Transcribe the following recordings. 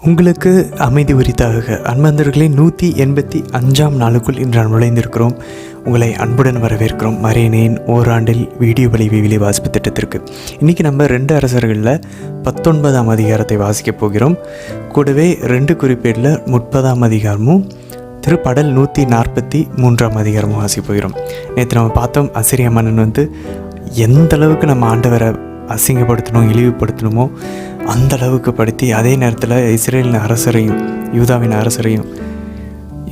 உங்களுக்கு அமைதி உரித்தாக அன்பந்தர்களே 185ஆம் நாளுக்குள் இன்று நுழைந்திருக்கிறோம். உங்களை அன்புடன் வரவேற்கிறோம் மரியணையின் ஓராண்டில் வீடியோ வழி விவிலி வாசிப்பு திட்டத்திற்கு. இன்றைக்கி நம்ம 2 அரசர்களில் 19ஆம் அதிகாரத்தை வாசிக்கப் போகிறோம். கூடவே 2 குறிப்பேடில் 30ஆம் அதிகாரமும் திருப்படல் 143ஆம் அதிகாரமும் வாசிக்க போகிறோம். நேற்று நம்ம பார்த்தோம், அசிரிய மன்னன் எந்த அளவுக்கு நம்ம ஆண்டவரை அசிங்கப்படுத்தணும், இழிவுபடுத்தணுமோ அந்த அளவுக்கு படுத்தி, அதே நேரத்தில் இஸ்ரேலின் அரசரையும் யூதாவின் அரசரையும்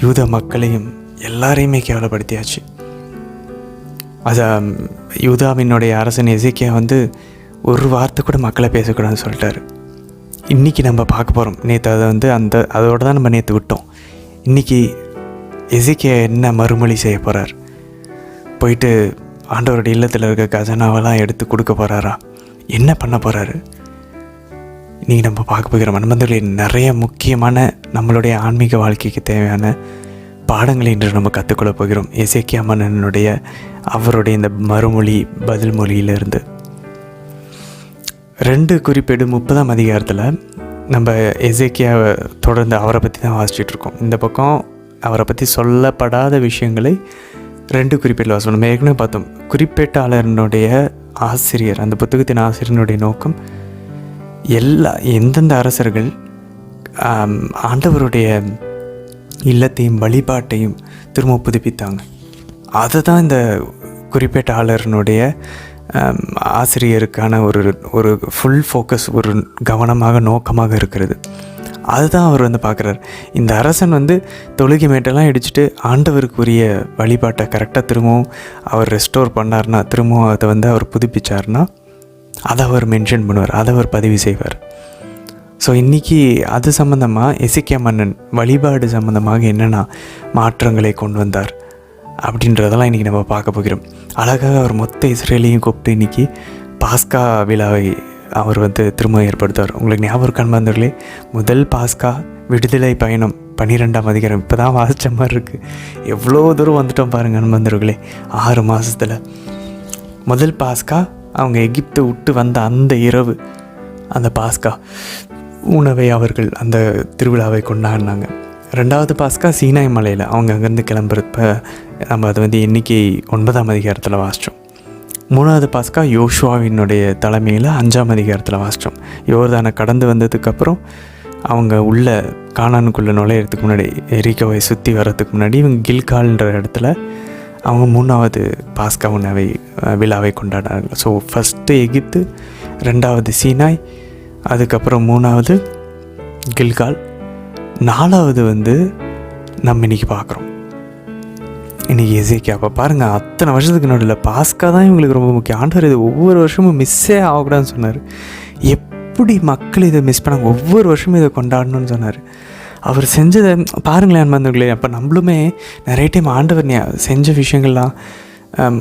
யூதா மக்களையும் எல்லாரையுமே கேவலப்படுத்தியாச்சு. அது யூதாவினுடைய அரசன் எசேக்கியா ஒரு வார்த்தை கூட மக்களை பேசக்கூடாதுன்னு சொல்லிட்டாரு. இன்றைக்கி நம்ம பார்க்க போகிறோம். நேற்று அதை அதோடு தான் நம்ம நேற்று விட்டோம். இன்றைக்கி எசேக்கியா என்ன மறுமொழி செய்ய போகிறார்? போயிட்டு ஆண்டவருடைய இல்லத்தில் இருக்க கஜனாவெல்லாம் எடுத்து கொடுக்க போகிறாரா? என்ன பண்ண போகிறாரு? இன்றைக்கி நம்ம பார்க்க போகிற மன்மந்தர்களின் நிறைய முக்கியமான நம்மளுடைய ஆன்மீக வாழ்க்கைக்கு தேவையான பாடங்களை இன்று நம்ம கற்றுக்கொள்ள போகிறோம். எசேக்கியா மன்னனுடைய அவருடைய இந்த மறுமொழி பதில் மொழியிலிருந்து 2 குறிப்பேடு 30ஆம் அதிகாரத்தில் நம்ம எசேக்கியாவை தொடர்ந்து அவரை பற்றி தான் வாசிச்சிட்ருக்கோம். இந்த பக்கம் அவரை பற்றி சொல்லப்படாத விஷயங்களை 2 குறிப்பேட்டில் வாசிக்கணும். நம்ம ஏற்கனவே பார்த்தோம், குறிப்பேட்டாளனுடைய ஆசிரியர், அந்த புத்தகத்தின் ஆசிரியனுடைய நோக்கம் எந்தெந்த அரசர்கள் ஆண்டவருடைய இல்லத்தையும் வழிபாட்டையும் திரும்ப புதுப்பித்தாங்க, அதை தான் இந்த குறிப்பேட்டாளர்னுடைய ஆசிரியருக்கான ஒரு ஃபுல் ஃபோக்கஸ், ஒரு கவனமாக நோக்கமாக இருக்கிறது. அதுதான் அவர் பார்க்குறார். இந்த அரசன் தொழுகை மேட்டெல்லாம் இடிச்சுட்டு ஆண்டவருக்குரிய வழிபாட்டை கரெக்டாக திரும்பவும் அவர் ரெஸ்டோர் பண்ணார்னா, திரும்பவும் அதை அவர் புதுப்பிச்சார்னா, அதை அவர் மென்ஷன் பண்ணுவார், அதை அவர் பதிவு செய்வார். ஸோ இன்றைக்கி அது சம்மந்தமாக எசேக்கியா மன்னன் வழிபாடு சம்மந்தமாக என்னென்ன மாற்றங்களை கொண்டு வந்தார் அப்படின்றதெல்லாம் இன்றைக்கி நம்ம பார்க்க போகிறோம். அழகாக அவர் மொத்த இஸ்ரேலையும் கூப்பிட்டு இன்றைக்கி பாஸ்கா விழாவை அவர் திரும்ப ஏற்படுத்துவார். உங்களுக்கு ஞாபகம் அன்பர்களே, முதல் பாஸ்கா விடுதலை பயணம் 12ஆம் அதிகாரம் இப்போ தான் வாசித்த மாதிரி இருக்குது. எவ்வளோ தூரம் வந்துட்டோம் பாருங்கள் அன்பர்களே. 6 மாதத்தில் முதல் பாஸ்கா அவங்க எகிப்தை விட்டு வந்த அந்த இரவு, அந்த பாஸ்கா உணவை அவர்கள் அந்த திருவிழாவை கொண்டாடினாங்க. 2வது பாஸ்கா சீனாய் மலையில் அவங்க அங்கேருந்து கிளம்புறப்ப நம்ம அதை எண்ணிக்கை 9ஆம் அதிகாரத்தில் வாசித்தோம். 3வது பாஸ்கா யோசுவாவினுடைய தலைமையில் 5ஆம் அதிகாரத்தில் வாசித்தோம். யோர்தானை கடந்து வந்ததுக்கப்புறம் அவங்க உள்ள கானானுக்குள்ளே நுழையிறதுக்கு முன்னாடி, எரிகோவை சுற்றி வர்றதுக்கு முன்னாடி இவங்க கில்கால்ன்ற இடத்துல அவங்க 3வது பாஸ்கா உணவை விழாவை கொண்டாடினார்கள். ஸோ ஃபஸ்ட்டு எகிப்து, 2வது சீனாய், அதுக்கப்புறம் 3வது கில்கால், 4வது நம்ம இன்றைக்கி பார்க்குறோம். இன்றைக்கி எசேக்கியா. அப்போ பாருங்கள், அத்தனை வருஷத்துக்கு நடுவில் பாஸ்கா தான் இவங்களுக்கு ரொம்ப முக்கியம். ஆண்டவர் இது ஒவ்வொரு வருஷமும் மிஸ்ஸே ஆகக்கூடாதுன்னு சொன்னார். எப்படி மக்கள் இதை மிஸ் பண்ணாங்க? ஒவ்வொரு வருஷமும் இதை கொண்டாடணும்னு சொன்னார். அவர் செஞ்சதை பாருங்களேன் அன்பர்களே. அப்போ நம்மளுமே நிறைய டைம் ஆண்டவர் செஞ்ச விஷயங்கள்லாம்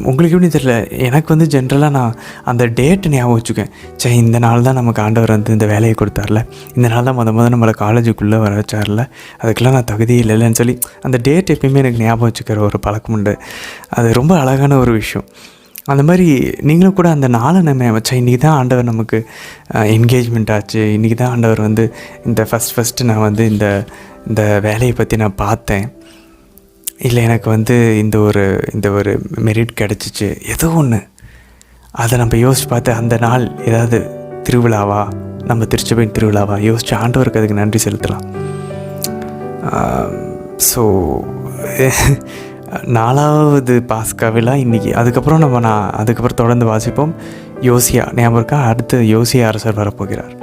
உங்களுக்கு எப்படி தெரியல, எனக்கு ஜென்ரலாக நான் அந்த டேட்டு ஞாபகம் வச்சுக்கேன். இந்த நாள் தான் நமக்கு ஆண்டவர் இந்த வேலையை கொடுத்தார்ல, இந்த நாள் தான் முதல் நம்மளை காலேஜுக்குள்ளே வர வச்சார்ல, அதுக்கெல்லாம் நான் தகுதி இல்லைன்னு சொல்லி அந்த டேட் எப்பயுமே எனக்கு ஞாபகம் வச்சுக்கிற ஒரு பழக்கம் உண்டு. அது ரொம்ப அழகான ஒரு விஷயம். அந்த மாதிரி நீங்களும் கூட அந்த நாளை நம்ம வச்சா, இன்றைக்கி தான் ஆண்டவர் நமக்கு என்கேஜ்மெண்ட் ஆச்சு, இன்றைக்கி தான் ஆண்டவர் இந்த ஃபஸ்ட்டு நான் இந்த வேலையை பற்றி நான் பார்த்தேன், இல்லை எனக்கு இந்த ஒரு மெரிட் கிடச்சிச்சு, ஏதோ ஒன்று, அதை நம்ம யோசிச்சு பார்த்து அந்த நாள் ஏதாவது திருவிழாவா, நம்ம திருச்சபையின் திருவிழாவா யோசிச்சு ஆண்டவருக்கு அதுக்கு நன்றி செலுத்தலாம். ஸோ 4வது பாஸ்கா விழா இன்றைக்கி. அதுக்கப்புறம் அதுக்கப்புறம் தொடர்ந்து வாசிப்போம். யோசியா ஞாபகம் இருக்கா? அடுத்து யோசியா அரசர் வரப்போகிறார்.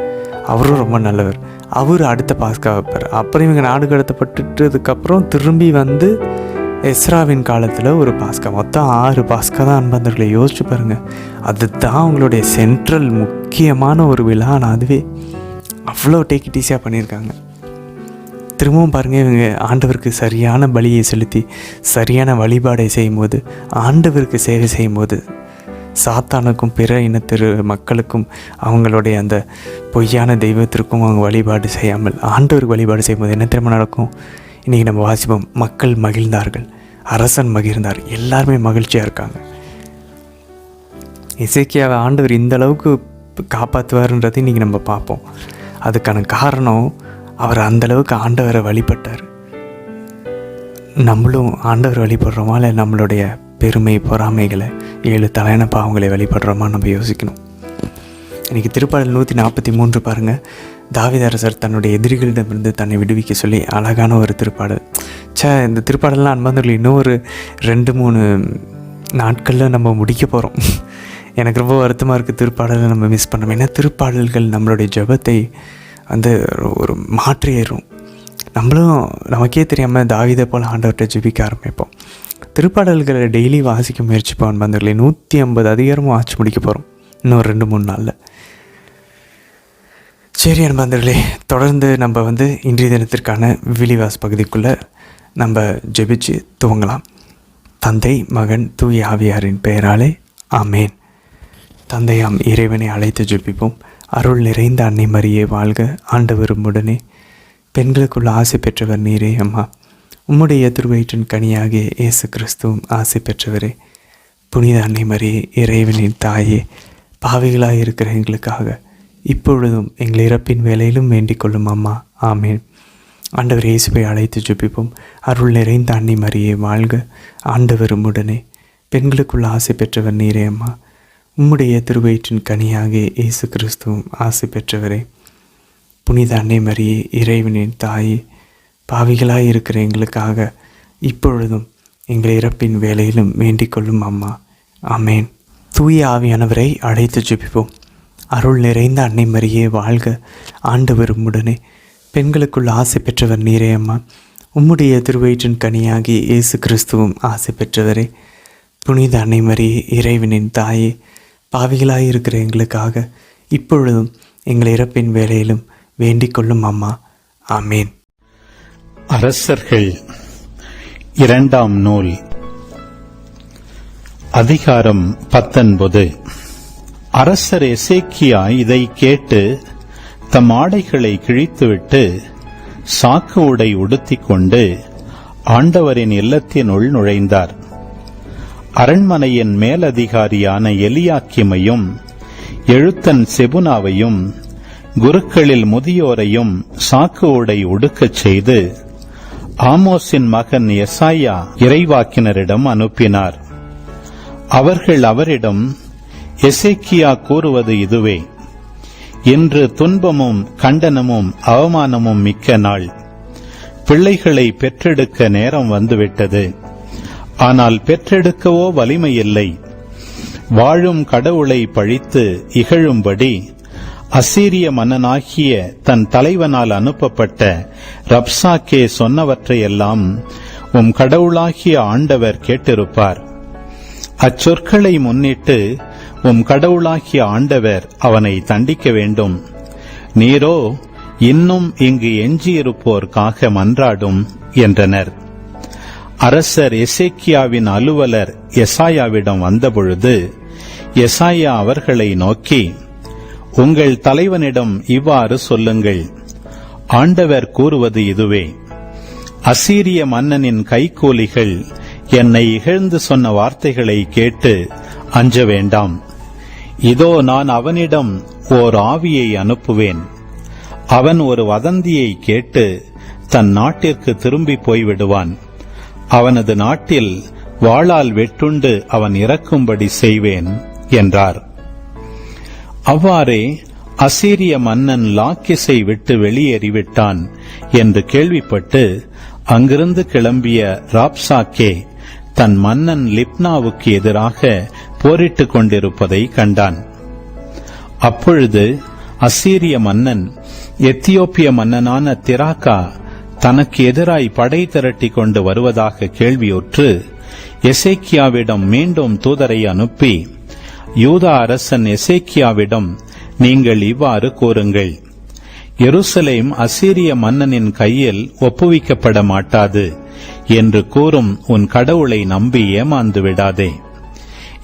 அவரும் ரொம்ப நல்லவர். அவர் அடுத்த பாஸ்கா வைப்பார். அப்புறம் இவங்க நாடு கடத்தப்பட்டுட்டதுக்கப்புறம் திரும்பி எஸ்ராவின் காலத்தில் ஒரு பாஸ்கா. மொத்தம் 6 பாஸ்கா தான் அன்பந்தர்களை. யோசிச்சு பாருங்கள். அதுதான் அவங்களுடைய சென்ட்ரல் முக்கியமான ஒரு விழா. ஆனால் அதுவே அவ்வளோ டேக் இட் ஈஸியாக பண்ணியிருக்காங்க. திரும்பவும் பாருங்கள், இவங்க ஆண்டவருக்கு சரியான பலியை செலுத்தி சரியான வழிபாடை செய்யும்போது, ஆண்டவருக்கு சேவை செய்யும்போது, சாத்தானுக்கும் பிற இனத்திரு மக்களுக்கும் அவங்களுடைய அந்த பொய்யான தெய்வத்திற்கும் அவங்க வழிபாடு செய்யாமல் ஆண்டவருக்கு வழிபாடு செய்யும்போது என்ன திரும்ப நடக்கும்? இன்றைக்கி நம்ம வாசிப்போம், மக்கள் மகிழ்ந்தார்கள், அரசன் மகிழ்ந்தார், எல்லாருமே மகிழ்ச்சியாக இருக்காங்க. எசேக்கியாவை ஆண்டவர் இந்த அளவுக்கு காப்பாற்றுவார்ன்றது இன்றைக்கி நம்ம பார்ப்போம். அதுக்கான காரணம் அவர் அந்தளவுக்கு ஆண்டவரை வழிபட்டார். நம்மளும் ஆண்டவர் வழிபடுறோமா, இல்லை நம்மளுடைய பெருமை பொறாமைகளை 7 தலையான பாவங்களை வழிபடுறோமா நம்ம யோசிக்கணும். இன்றைக்கி திருப்பாடல் 143 பாருங்கள். தாவீது அரசர் தன்னுடைய எதிரிகளிடமிருந்து தன்னை விடுவிக்க சொல்லி அழகான ஒரு திருப்பாடல். இந்த திருப்பாடலாம் அன்பார்ந்தவர்களே, இன்னும் ஒரு 2-3 நாட்களில் நம்ம முடிக்க போகிறோம். எனக்கு ரொம்ப வருத்தமாக இருக்குது திருப்பாடலை நம்ம மிஸ் பண்ணுறோம். ஏன்னா திருப்பாடல்கள் நம்மளுடைய ஜெபத்தை வந்து ஒரு மாற்றிடும். நம்மளும் நமக்கே தெரியாமல் தாவீதை போல் ஆண்டவர்கிட்ட ஜெபிக்க ஆரம்பிப்போம். திருப்பாடல்களை டெய்லி வாசிக்க முயற்சிப்போம் அன்பார்ந்தவர்களே. 150 அதிகாரமும் வாசித்து முடிக்க போகிறோம் இன்னும் 2-3 நாளில். சரி அன்பார்ந்தவர்களே, தொடர்ந்து நம்ம வந்து இன்றைய தினத்திற்கான விழிவாஸ் பகுதிக்குள்ளே நம்ம ஜெபிச்சு துவங்கலாம். தந்தை, மகன், தூய ஆவியாரின் பெயராலே ஆமேன். தந்தையாம் இறைவனை அழைத்து ஜெபிப்போம். அருள் நிறைந்த அன்னை மரியே வாழ்க, ஆண்டவரும் உடனே, பெண்களுக்குள்ள ஆசை பெற்றவர் நீரே அம்மா. உம்முடைய திருவயிற்றின் கனியாகிய இயேசு கிறிஸ்துவும் ஆசை பெற்றவரே. புனித அன்னை மரியே, இறைவனின் தாயே, பாவிகளாக இருக்கிற எங்களுக்காக இப்பொழுதும் எங்கள் இறப்பின் வேலையிலும் வேண்டிக் கொள்ளும் அம்மா. ஆமேன். ஆண்டவர் இயேசுவை அழைத்து ஜெபிப்போம். அருள் நிறைந்த அன்னை மரியே வாழ்க, ஆண்டவரும் உடனே, பெண்களுக்குள்ள ஆசை பெற்றவர் நீரே அம்மா. உம்முடைய திருவயிற்றின் கனியாகிய இயேசு கிறிஸ்துவும் ஆசை பெற்றவரே. புனித அன்னை மரியே, இறைவனின் தாயே, பாவிகளாய் இருக்கிற எங்களுக்காக இப்பொழுதும் எங்கள் இறப்பின் வேலையிலும் வேண்டிக் கொள்ளும் அம்மா. ஆமேன். தூய ஆவியானவரை அழைத்து ஜெபிப்போம். அருள் நிறைந்த அன்னை மரியே வாழ்க, ஆண்டவரும் உடனே, பெண்களுக்குள் ஆசை பெற்றவர் நீரே அம்மா. உம்முடைய திருவயிற்றின் கனியாகி இயேசு கிறிஸ்துவும் ஆசை பெற்றவரே. புனித அன்னை மரியே, இறைவனின் தாயே, பாவிகளாய் இருக்கிற எங்களுக்காக இப்பொழுதும் எங்கள் இறப்பின் வேலையிலும் வேண்டிக் கொள்ளும் அம்மா. ஆமேன். அரசர்கள் 2ஆம் நூல், அதிகாரம் 19. அரசர் எசேக்கியா இதை கேட்டு தம் ஆடைகளை கிழித்துவிட்டு சாக்கு உடை உடுத்திக் கொண்டு ஆண்டவரின் இல்லத்தினுள் நுழைந்தார். அரண்மனையின் மேலதிகாரியான எலியாக்கிமையும் எழுத்தன் செபுனாவையும் குருக்களில் முதியோரையும் சாக்கு உடை உடுக்கச் செய்து ஆமோஸின் மகன் எசாயா இறைவாக்கினரிடம் அனுப்பினார். அவர்கள் அவரிடம், எசேக்கியா கூறுவது இதுவே: இன்று துன்பமும் கண்டனமும் அவமானமும் மிக்க நாள். பிள்ளைகளை பெற்றெடுக்க நேரம் வந்துவிட்டது. ஆனால் பெற்றெடுக்கவோ வலிமையில்லை. வாழும் கடவுளை பழித்து இகழும்படி அசீரிய மன்னனாகிய தன் தலைவனால் அனுப்பப்பட்ட ரப்சாக்கே சொன்னவற்றையெல்லாம் உம் கடவுளாகிய ஆண்டவர் கேட்டிருப்பார். அச்சொற்களை முன்னிட்டு உம் கடவுளாகிய ஆண்டவர் அவனை தண்டிக்க வேண்டும். நீரோ இன்னும் இங்கு எஞ்சியிருப்போர்க்காக மன்றாடும் என்றனர். அரசர் எசேக்கியாவின் அலுவலர் எசாயாவிடம் வந்தபொழுது எசாயா அவர்களை நோக்கி, உங்கள் தலைவனிடம் இவ்வாறு சொல்லுங்கள்: ஆண்டவர் கூறுவது இதுவே: அசீரிய மன்னனின் கைக்கூலிகள் என்னை இகழ்ந்து சொன்ன வார்த்தைகளை கேட்டு அஞ்ச வேண்டாம். இதோ நான் அவனிடம் ஓர் ஆவியை அனுப்புவேன். அவன் ஒரு வதந்தியை கேட்டு தன் நாட்டிற்கு திரும்பி போய்விடுவான். அவனது நாட்டில் வாளால் வெட்டுண்டு அவன் இறக்கும்படி செய்வேன் என்றார். அவ்வாறே அசீரிய மன்னன் லாக்கிஸை விட்டு வெளியேறிவிட்டான் என்று கேள்விப்பட்டு அங்கிருந்து கிளம்பிய ராப்சாக்கே தன் மன்னன் லிப்னாவுக்கு எதிராக போரிட்டுக் கொண்டிருப்பதை கண்டான். அப்பொழுது அசீரிய மன்னன் எத்தியோப்பிய மன்னனான திராக்கா தனக்கு எதிராய் படை திரட்டி கொண்டு வருவதாக கேள்வியுற்று எசேக்கியாவிடம் மீண்டும் தூதரை அனுப்பி, யூதா அரசன் எசேக்கியாவிடம் நீங்கள் இவ்வாறு கூறுங்கள்: எருசலேம் அசீரிய மன்னனின் கையில் ஒப்புவிக்கப்பட மாட்டாது என்று கூறும் உன் கடவுளை நம்பி ஏமாந்து விடாதே.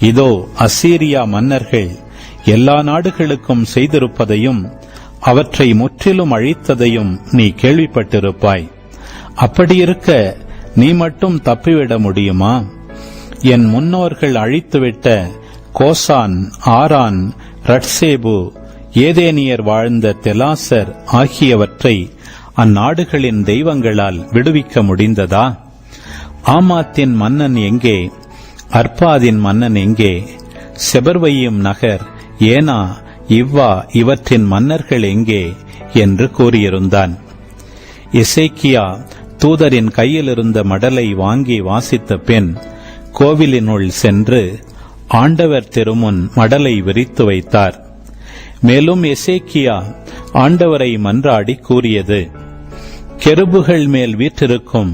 இதோ அசீரியா மன்னர்கள் எல்லா நாடுகளுக்கும் செய்திருப்பதையும் அவற்றை முற்றிலும் அழித்ததையும் நீ கேள்விப்பட்டிருப்பாய். அப்படியிருக்க நீ மட்டும் தப்பிவிட முடியுமா? என் முன்னோர்கள் அழித்துவிட்ட கோசான், ஆரான், ரட்சேபு, ஏதேனியர் வாழ்ந்த தெலாசர் ஆகியவற்றை அந்நாடுகளின் தெய்வங்களால் விடுவிக்க முடிந்ததா? ஆமாத்தின் மன்னன் எங்கே? அர்பாதின் மன்னன் எங்கே? செபர்வையும் நகர், ஏனா, இவ்வா இவற்றின் மன்னர்கள் எங்கே என்று கூறியிருந்தான். எசேக்கியா தூதரின் கையிலிருந்த மடலை வாங்கி வாசித்த பின் கோவிலினுள் சென்று ஆண்டவர் திருமுன் மடலை விரித்து வைத்தார். மேலும் எசேக்கியா ஆண்டவரை மன்றாடி கூறியது: கெருபுகள் மேல் வீற்றிருக்கும்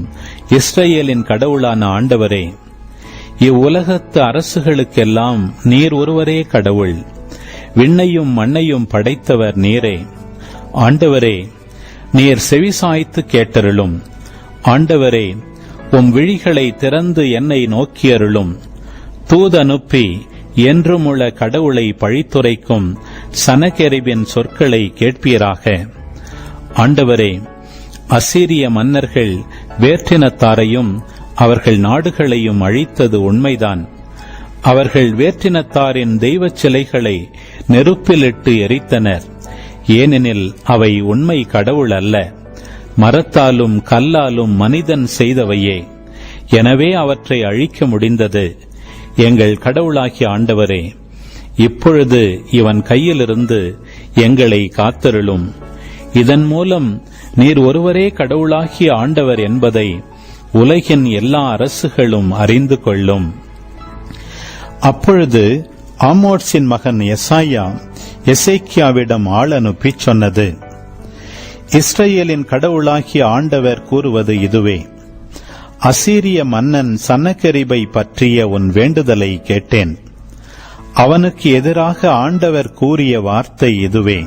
இஸ்ரவேலின் கடவுளான ஆண்டவரே, இவ்வுலகத்து அரசுகளுக்கெல்லாம் நீர் ஒருவரே கடவுள். விண்ணையும் மண்ணையும் படைத்தவர் நீரே. ஆண்டவரே, நீர் செவிசாய்த்து கேட்டருளும். ஆண்டவரே, உம் விழிகளை திறந்து என்னை நோக்கியருளும். தூதனுப்பி என்றுமுள்ள கடவுளை பழித்துரைக்கும் சனகெரிபின் சொற்களை கேட்பீராக. ஆண்டவரே, அசீரிய மன்னர்கள் வேற்றினத்தாரையும் அவர்கள் நாடுகளையும் அழித்தது உண்மைதான். அவர்கள் வேற்றினத்தாரின் தெய்வச் சிலைகளை நெருப்பிலிட்டு எரித்தனர். ஏனெனில் அவை உண்மை கடவுள் அல்ல, மரத்தாலும் கல்லாலும் மனிதன் செய்தவையே. எனவே அவற்றை அழிக்க முடிந்தது. எங்கள் கடவுளாகிய ஆண்டவரே, இப்பொழுது இவன் கையிலிருந்து எங்களை காத்தருளும். இதன் மூலம் நீர் ஒருவரே கடவுளாகிய ஆண்டவர் என்பதை உலகின் எல்லா அரசுகளும் அறிந்து கொள்ளும். அப்பொழுது ஆமோத்சின் மகன் எசாயா எசேக்கியாவிடம் ஆள் அனுப்பி சொன்னது: இஸ்ரவேலின் கடவுளாகிய ஆண்டவர் கூறுவது இதுவே: அசீரிய மன்னன் சன்னகெரிபை பற்றிய உன் வேண்டுதலை கேட்டேன். அவனுக்கு எதிராக ஆண்டவர் கூறிய வார்த்தை இதுவே: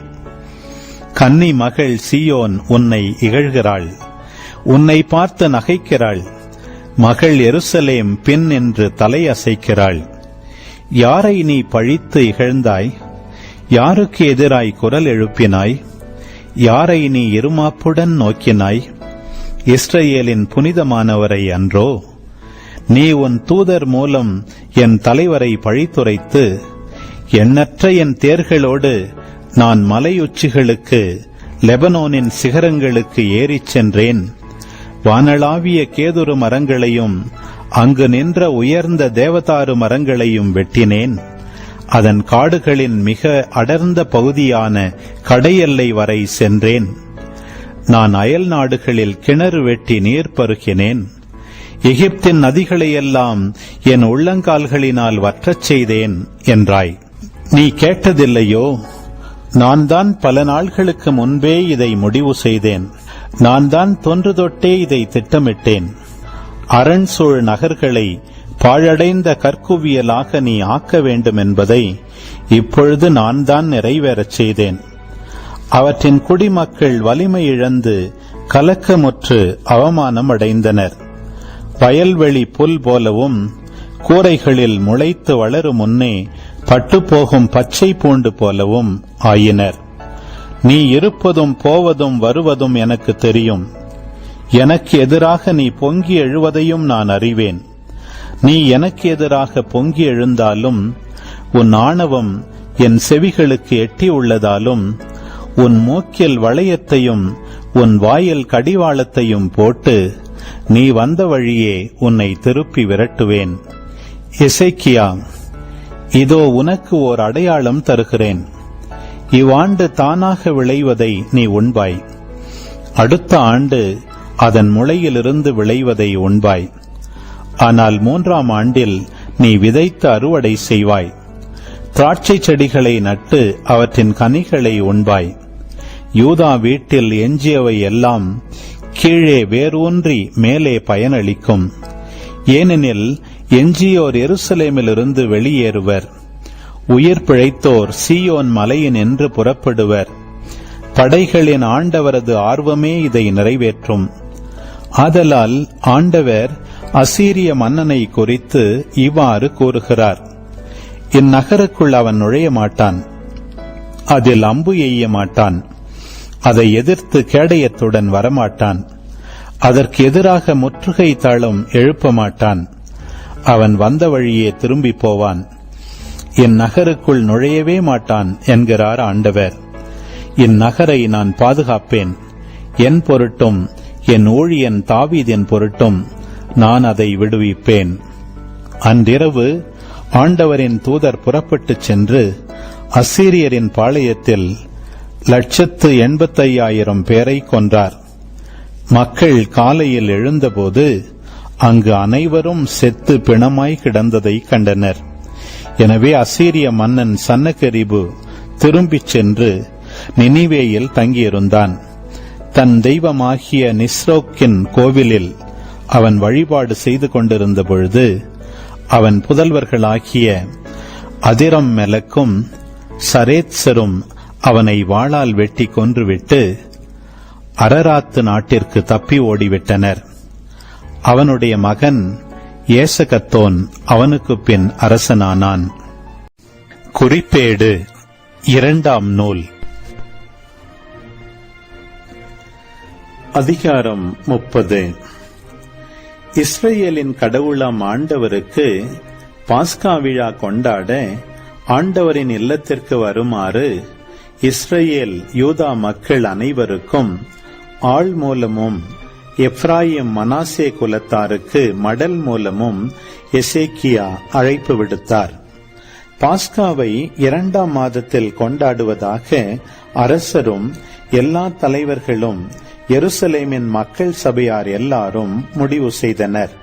கன்னி மகள் சீயோன் உன்னை இகழ்கிறாள், உன்னை பார்த்து நகைக்கிறாள். மகள் எருசலேம் பின் என்று தலையசைக்கிறாள். யாரை நீ பழித்து இகழ்ந்தாய்? யாருக்கு எதிராய் குரல் எழுப்பினாய்? யாரை நீ இருமாப்புடன் நோக்கினாய்? இஸ்ரவேலின் புனிதமானவரை அன்றோ? நீ உன் தூதர் மூலம் என் தலைவரை பழித்துரைத்து, எண்ணற்ற என் தேர்களோடு நான் மலையுச்சிகளுக்கு லெபனோனின் சிகரங்களுக்கு ஏறிச் சென்றேன். வானளாவிய கேதுரு மரங்களையும் அங்கு நின்ற உயர்ந்த தேவதாரு மரங்களையும் வெட்டினேன். அதன் காடுகளின் மிக அடர்ந்த பகுதியான கடையெல்லை வரை சென்றேன். நான் அயல் நாடுகளில் கிணறு வெட்டி நீர் பருகினேன். எகிப்தின் நதிகளையெல்லாம் என் உள்ளங்கால்களினால் வற்றச் செய்தேன் என்றாய். நீ கேட்டதில்லையோ? நான் தான் பல நாள்களுக்கு முன்பே இதை முடிவு செய்தேன். நான் தான் தொன்று தொட்டே இதை திட்டமிட்டேன். அரண்சூழ் நகர்களை பாழடைந்த கற்குவியலாக நீ ஆக்க வேண்டும் என்பதை இப்பொழுது நான் தான் நிறைவேறச் செய்தேன். அவற்றின் குடிமக்கள் வலிமை இழந்து கலக்கமுற்று அவமானம் அடைந்தனர். வயல்வெளி புல் போலவும் கூரைகளில் முளைத்து வளரும் முன்னே பட்டுப்போகும் பச்சை பூண்டு போலவும் ஆயினர். நீ இருப்பதும் போவதும் வருவதும் எனக்கு தெரியும். எனக்கு எதிராக நீ பொங்கி எழுவதையும் நான் அறிவேன். நீ எனக்கு எதிராக பொங்கி எழுந்தாலும் உன் ஆணவம் என் செவிகளுக்கு எட்டி உள்ளதாலும் உன் மூக்கில் வளையத்தையும் உன் வாயில் கடிவாளத்தையும் போட்டு நீ வந்த வழியே உன்னை திருப்பி விரட்டுவேன். எசேக்கியா, இதோ உனக்கு ஓர் அடையாளம் தருகிறேன். இவ்வாண்டு தானாக விளைவதை நீ உண்பாய். அடுத்த ஆண்டு அதன் முளையிலிருந்து விளைவதை உண்பாய். ஆனால் 3ஆம் ஆண்டில் நீ விதைத்து அறுவடை செய்வாய். திராட்சை செடிகளை நட்டு அவற்றின் கனிகளை உண்பாய். யூதா வீட்டில் எஞ்சியவை எல்லாம் கீழே வேரூன்றி மேலே பயனளிக்கும். ஏனெனில் எஞ்சியோர் எருசலேமிலிருந்து வெளியேறுவர். உயிர் பிழைத்தோர் சீயோன் மலையினின்று புறப்படுவர். படைகளின் ஆண்டவரது ஆர்வமே இதை நிறைவேற்றும். ஆதலால் ஆண்டவர் அசீரிய மன்னனை குறித்து இவ்வாறு கூறுகிறார்: இந்நகருக்குள் அவன் நுழைய மாட்டான், அதில் அம்பு எய்ய மாட்டான், அதை எதிர்த்து கேடயத்துடன் வரமாட்டான், அதற்கு எதிராக முற்றுகை தாளம் எழுப்ப மாட்டான். அவன் வந்த வழியே திரும்பி போவான். இந்நகருக்குள் நுழையவே மாட்டான் என்கிறார் ஆண்டவர். இந்நகரை நான் பாதுகாப்பேன். என் பொருட்டும் என் ஊழியன் தாவீதின் பொருட்டும் நான் அதை விடுவிப்பேன். அன்றிரவு ஆண்டவரின் தூதர் புறப்பட்டுச் சென்று அசீரியரின் பாளையத்தில் 185,000 பேரை கொன்றார். மக்கள் காலையில் எழுந்தபோது அங்கு அனைவரும் செத்து பிணமாய் கிடந்ததை கண்டனர். எனவே அசீரிய மன்னன் சன்னகெரிபு திரும்பிச் சென்று நினிவேயில் தங்கியிருந்தான். தன் தெய்வமாகிய நிஸ்ரோக்கின் கோவிலில் அவன் வழிபாடு செய்து கொண்டிருந்த பொழுது அவன் புதல்வர்களாகிய அதிரம் மெலக்கும் சரேத்சரும் அவனை வாளால் வெட்டி கொன்றுவிட்டு அரராத்து நாட்டிற்கு தப்பி ஓடிவிட்டனர். அவனுடைய மகன் ஏசகத்தோன் அவனுக்கு பின் அரசனானான். குறிப்பேடு 2ஆம் நூல் அதிகாரம் 30. இஸ்ரேலின் கடவுளாம் ஆண்டவருக்கு பாஸ்கா விழா கொண்டாட ஆண்டவரின் இல்லத்திற்கு வருமாறு இஸ்ரேல் யூதா மக்கள் அனைவருக்கும் ஆள் மூலமும் எப்ராயிம் மனாசே குலத்தாருக்கு மடல் மூலமும் எசேக்கியா அழைப்பு விடுத்தார். பாஸ்காவை 2ஆம் மாதத்தில் கொண்டாடுவதாக அரசரும் எல்லா தலைவர்களும் எருசலேமின் மக்கள் சபையார் எல்லாரும் முடிவு செய்தனர்.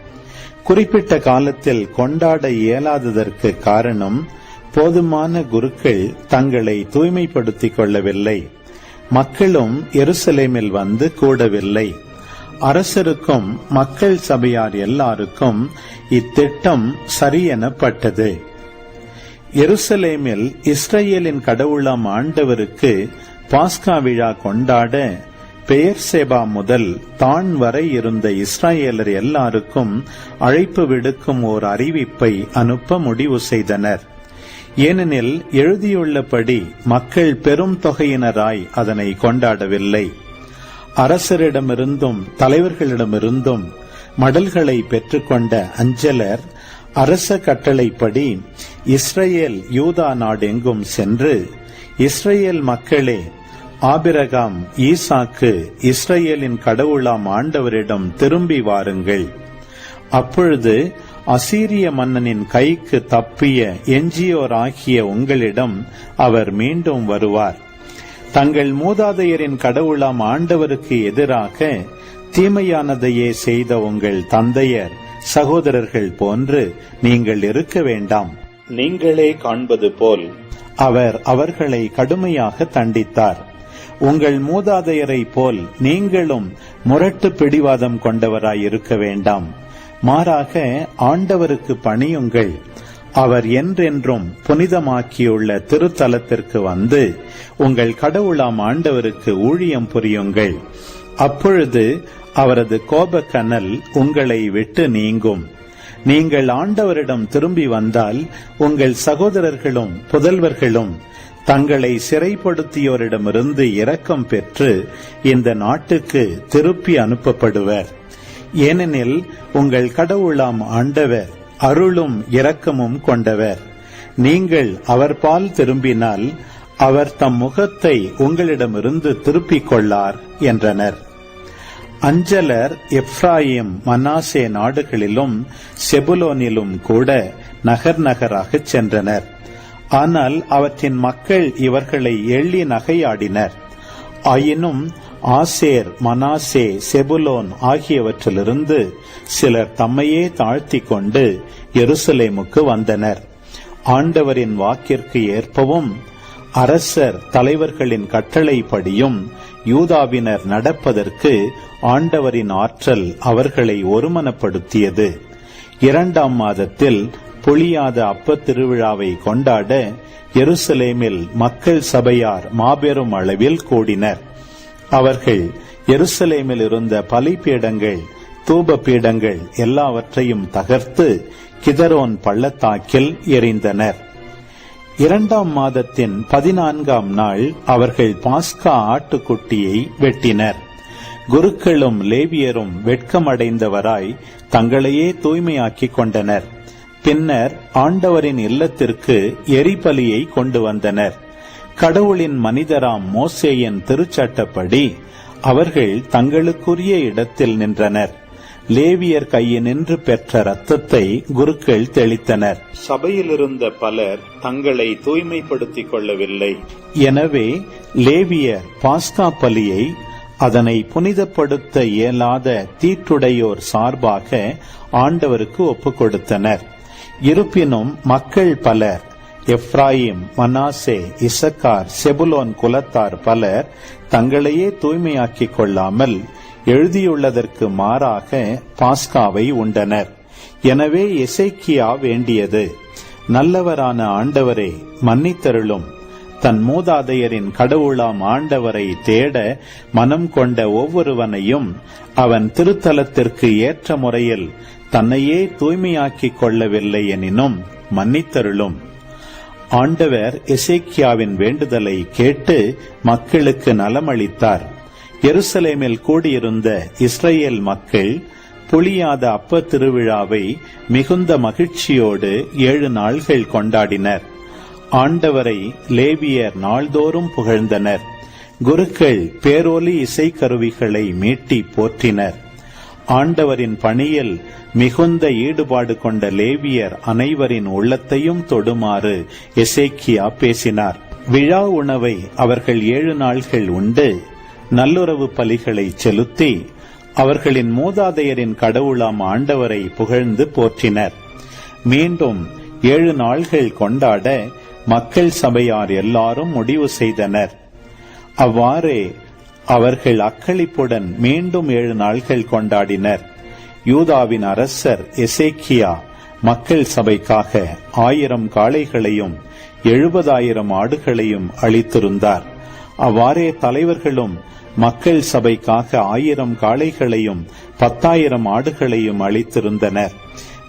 குறிப்பிட்ட காலத்தில் கொண்டாட இயலாததற்கு காரணம் போதுமான குருக்கள் தங்களை தூய்மைப்படுத்திக் கொள்ளவில்லை. மக்களும் எருசலேமில் வந்து கூடவில்லை. அரசருக்கும் மக்கள் சபையார் எல்லாருக்கும் இத்திட்டம் சரியெனப்பட்டது. எருசலேமில் இஸ்ரேலின் கடவுளாம் ஆண்டவருக்கு பாஸ்கா விழா கொண்டாட பெயர்சேபா முதல் தான் வரை இருந்த இஸ்ரேலர் எல்லாருக்கும் அழைப்பு விடுக்கும் ஓர் அறிவிப்பை அனுப்ப முடிவு செய்தனர். ஏனெனில் எழுதியுள்ளபடி மக்கள் பெரும் தொகையினராய் அதனை கொண்டாடவில்லை. அரசரிடமிருந்தும் தலைவர்களிடமிருந்தும் மடல்களை பெற்றுக்கொண்ட அஞ்சலர் அரச கட்டளைப்படி இஸ்ரேல் யூதா நாடெங்கும் சென்று, இஸ்ரேல் மக்களே, ஆபிரகாம் ஈசாக்கு இஸ்ரேலின் கடவுளாம் ஆண்டவரிடம் திரும்பி வாருங்கள். அப்பொழுது அசீரிய மன்னனின் கைக்கு தப்பிய எஞ்சியோராகிய உங்களிடம் அவர் மீண்டும் வருவார். தங்கள் மூதாதையரின் கடவுளாம் ஆண்டவருக்கு எதிராக தீமையானதையே செய்த உங்கள் தந்தையர் சகோதரர்கள் போன்று நீங்கள் இருக்க வேண்டாம். நீங்களே காண்பது போல் அவர் அவர்களை கடுமையாக தண்டித்தார். உங்கள் மூதாதையரை போல் நீங்களும் முரட்டு பிடிவாதம் கொண்டவராய் இருக்க வேண்டாம். மாறாக ஆண்டவருக்கு பணியுங்கள். அவர் என்றென்றும் புனிதமாக்கியுள்ள திருத்தலத்திற்கு வந்து உங்கள் கடவுளாம் ஆண்டவருக்கு ஊழியம் புரியுங்கள். அப்பொழுது அவரது கோபக்கனல் உங்களை விட்டு நீங்கும். நீங்கள் ஆண்டவரிடம் திரும்பி வந்தால் உங்கள் சகோதரர்களும் புதல்வர்களும் தங்களை சிறைப்படுத்தியோரிடமிருந்து இரக்கம் பெற்று இந்த நாட்டுக்கு திருப்பி அனுப்பப்படுவர். ஏனெனில் உங்கள் கடவுளாம் ஆண்டவர் அருளும் இரக்கமும் கொண்டவர். நீங்கள் அவர் பால் திரும்பினால் அவர் தம் முகத்தை உங்களிடமிருந்து திருப்பிக் கொள்ளார் என்றனர். அஞ்சலர் எப்ராயிம் மனாசே நாடுகளிலும் செபுலோனிலும் கூட நகர் நகராகச் சென்றனர். ஆனால் அவற்றின் மக்கள் இவர்களை எள்ளி நகையாடினர். ஆயினும் ஆசேர், மனாசே, செபுலோன் ஆகியவற்றிலிருந்து சிலர் தம்மையே தாழ்த்திக் கொண்டு எருசலேமுக்கு வந்தனர். ஆண்டவரின் வாக்கிற்கு ஏற்பவும் அரசர் தலைவர்களின் கட்டளைப்படியும் யூதாவினர் நடப்பதற்கு ஆண்டவரின் ஆற்றல் அவர்களை ஒருமனப்படுத்தியது. 2ஆம் மாதத்தில் பொழியாத அப்பத் திருவிழாவை கொண்டாட எருசலேமில் மக்கள் சபையார் மாபெரும் அளவில் கூடினர். அவர்கள் எருசலேமில் இருந்த பலிபீடங்கள், தூப பீடங்கள் எல்லாவற்றையும் தகர்த்து கிதரோன் பள்ளத்தாக்கில் எறிந்தனர். 2ஆம் மாதத்தின் 14ஆம் நாள் அவர்கள் பாஸ்கா ஆட்டுக்குட்டியை வெட்டினர். குருக்களும் லேவியரும் வெட்கமடைந்தவராய் தங்களையே தூய்மையாக்கிக் கொண்டனர். பின்னர் ஆண்டவரின் இல்லத்திற்கு எரிபலியை கொண்டு வந்தனர். கடவுளின் மனிதராம் மோசேயின் திருச்சட்டப்படி அவர்கள் தங்களுக்குரிய இடத்தில் நின்றனர். லேவியர் கையினின்று பெற்ற இரத்தத்தை குருக்கள் தெளித்தனர். சபையில் இருந்த பலர் தங்களை தூய்மைப்படுத்திக் கொள்ளவில்லை. எனவே லேவியர் பாஸ்கா பலியை அதனை புனிதப்படுத்த இயலாத தீட்டுடையோர் சார்பாக ஆண்டவருக்கு ஒப்புக் கொடுத்தனர். இருப்பினும் மக்கள் பலர், எப்ராயிம், மனாசே, இசக்கார், செபுலோன் குலத்தார் பலர் தங்களையே தூய்மையாக்கிக் கொள்ளாமல் எழுதியுள்ளதற்கு மாறாக பாஸ்காவை உண்டனர். எனவே எசேக்கியா வேண்டியது, நல்லவரான ஆண்டவரே மன்னித்தருளும். தன் மூதாதையரின் கடவுளாம் ஆண்டவரை தேட மனம் கொண்ட ஒவ்வொருவனையும் அவன் திருத்தலத்திற்கு ஏற்ற முறையில் தன்னையே தூய்மையாக்கிக் கொள்ளவில்லை எனினும் மன்னித்தருளும். ஆண்டவர் எசேக்கியாவின் வேண்டுதலை கேட்டு மக்களுக்கு நலமளித்தார். எருசலேமில் கூடியிருந்த இஸ்ரேல் மக்கள் புளியாத அப்ப திருவிழாவை மிகுந்த மகிழ்ச்சியோடு 7 நாள்கள் கொண்டாடினர். ஆண்டவரை லேவியர் நாள்தோறும் புகழ்ந்தனர். குருக்கள் பேரொலி இசைக்கருவிகளை மீட்டி போற்றினர். ஆண்டவரின் பணியில் மிகுந்த ஈடுபாடு கொண்ட லேவியர் அனைவரின் உள்ளத்தையும் தொடுமாறு எசேக்கியா பேசினார். விழா உணவை அவர்கள் 7 நாள்கள் உண்டு நல்லுறவு பலிகளை செலுத்தி அவர்களின் மூதாதையரின் கடவுளாம் ஆண்டவரை புகழ்ந்து போற்றினர். மீண்டும் 7 நாள்கள் கொண்டாட மக்கள் சபையார் எல்லாரும் முடிவு செய்தனர். அவ்வாறே அவர்கள் அக்களிப்புடன் மீண்டும் 7 நாள்கள் கொண்டாடினர். யூதாவின் அரசர் எசேக்கியா மக்கள் சபைக்காக 1000 காளைகளையும் 70,000 ஆடுகளையும் அளித்திருந்தார். அவ்வாறே தலைவர்களும் மக்கள் சபைக்காக 1000 காளைகளையும் 10,000 ஆடுகளையும் அளித்திருந்தனர்.